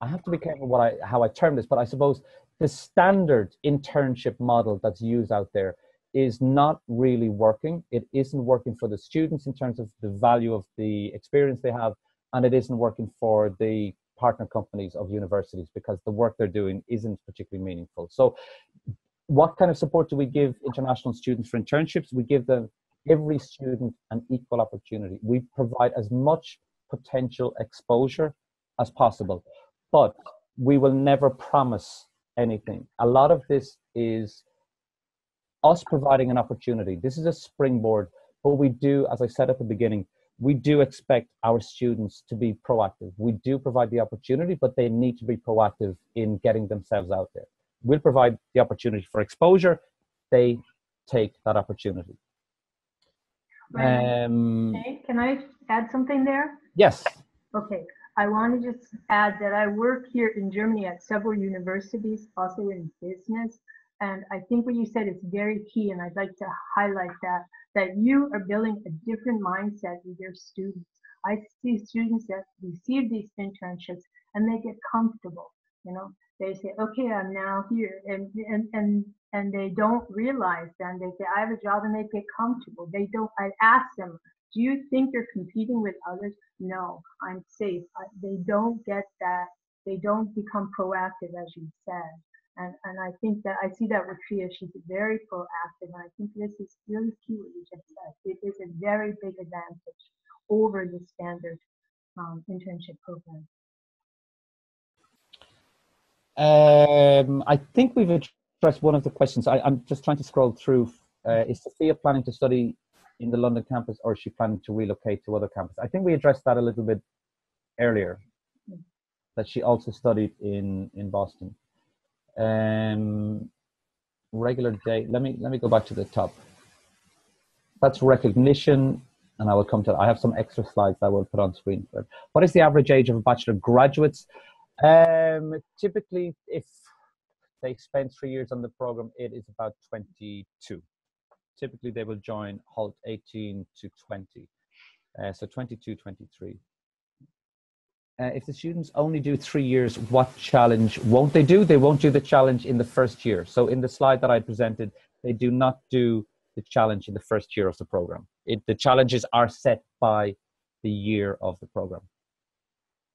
I have to be careful how I term this, but I suppose the standard internship model that's used out there is not really working. It isn't working for the students in terms of the value of the experience they have, and it isn't working for the partner companies of universities because the work they're doing isn't particularly meaningful. So what kind of support do we give international students for internships? We give them, every student, an equal opportunity. We provide as much potential exposure as possible, but we will never promise anything. A lot of this is us providing an opportunity. This is a springboard, but we do, as I said at the beginning, we do expect our students to be proactive. We do provide the opportunity, but they need to be proactive in getting themselves out there. We'll provide the opportunity for exposure. They take that opportunity. Okay, can I add something there? Yes. Okay, I want to just add that I work here in Germany at several universities, also in business. And I think what you said is very key, and I'd like to highlight that you are building a different mindset with your students. I see students that receive these internships and they get comfortable, you know. They say, okay, I'm now here, and they don't realize then, they say, I have a job, and they get comfortable. They don't, I ask them, do you think you're competing with others? No, I'm safe. They don't get that, they don't become proactive, as you said. And I think that I see that with Tria, she's very proactive, and I think this is really key what you just said. It is a very big advantage over the standard internship program. I think we've addressed one of the questions. I'm just trying to scroll through. Is Sophia planning to study in the London campus, or is she planning to relocate to other campuses? I think we addressed that a little bit earlier, that she also studied in Boston. Regular date. Let me go back to the top. That's recognition and I will come to, I have some extra slides that I will put on screen for it. What is the average age of a bachelor graduates? Typically, if they spend 3 years on the program, it is about 22. Typically, they will join Hult 18 to 20. So 22, 23. If the students only do 3 years, what challenge won't they do? They won't do the challenge in the first year. So in the slide that I presented, they do not do the challenge in the first year of the program. The challenges are set by the year of the program.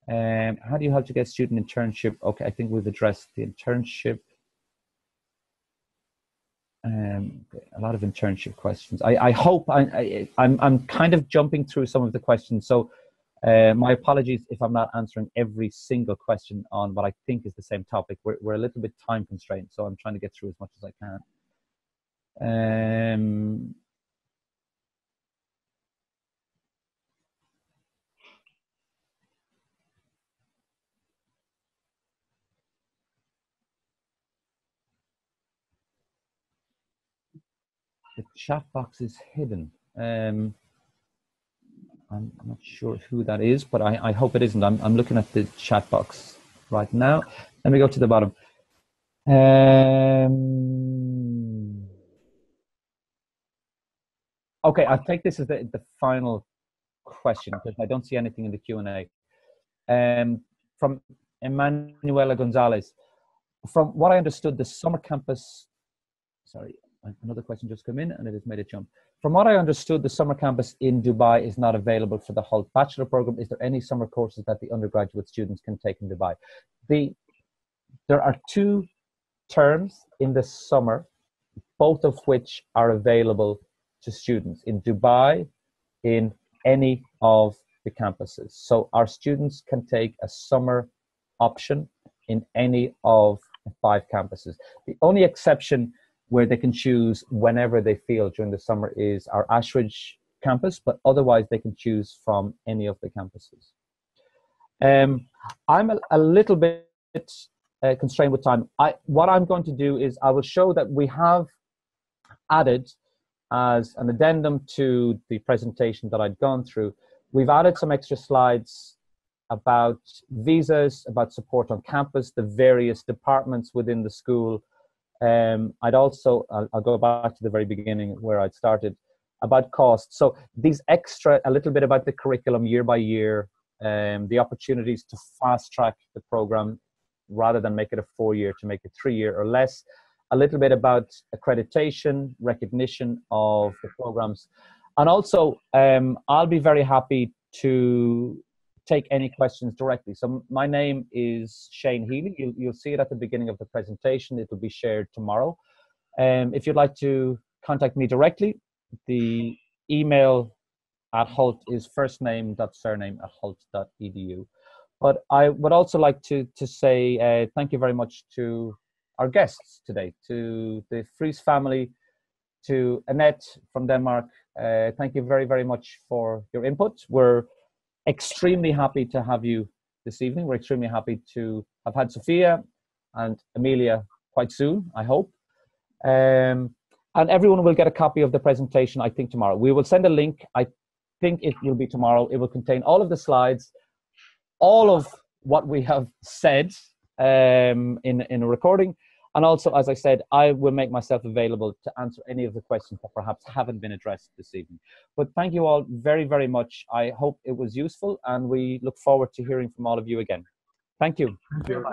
How do you help to get student internship? Okay, I think we've addressed the internship. A lot of internship questions. I hope I'm kind of jumping through some of the questions. So my apologies if I'm not answering every single question on what I think is the same topic. We're a little bit time constrained, so I'm trying to get through as much as I can. The chat box is hidden. I'm not sure who that is, but I hope it isn't. I'm looking at the chat box right now. Let me go to the bottom. Okay, I think this is the final question because I don't see anything in the Q&A. From Emanuela Gonzalez. From what I understood, the summer campus, sorry, another question just came in and it has made a jump. From what I understood, the summer campus in Dubai is not available for the Hult Bachelor program. Is there any summer courses that the undergraduate students can take in Dubai? There are 2 terms in the summer, both of which are available to students in Dubai, in any of the campuses. So our students can take a summer option in any of the 5 campuses. The only exception where they can choose whenever they feel during the summer is our Ashridge campus, but otherwise they can choose from any of the campuses. I'm a little bit constrained with time. What I'm going to do is I will show that we have added as an addendum to the presentation that I'd gone through, we've added some extra slides about visas, about support on campus, the various departments within the school. I'll go back to the very beginning where I'd started, about cost. So these extra, a little bit about the curriculum year by year, the opportunities to fast track the program rather than make it a 4-year, to make it 3-year or less. A little bit about accreditation, recognition of the programs. And also, I'll be very happy to take any questions directly. So my name is Shane Healy. You'll see it at the beginning of the presentation. It will be shared tomorrow. If you'd like to contact me directly, the email at Hult is firstname.surname@hult.edu. But I would also like to say thank you very much to our guests today, to the Fries family, to Annette from Denmark. Thank you very, very much for your input. We're extremely happy to have you this evening. We're extremely happy to have had Sophia and Amelia quite soon, I hope. And everyone will get a copy of the presentation, I think, tomorrow. We will send a link. I think it will be tomorrow. It will contain all of the slides, all of what we have said in a recording. And also, as I said, I will make myself available to answer any of the questions that perhaps haven't been addressed this evening. But thank you all very, very much. I hope it was useful, and we look forward to hearing from all of you again. Thank you. Thank you.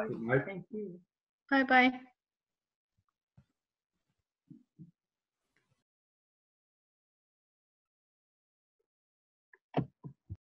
Bye-bye.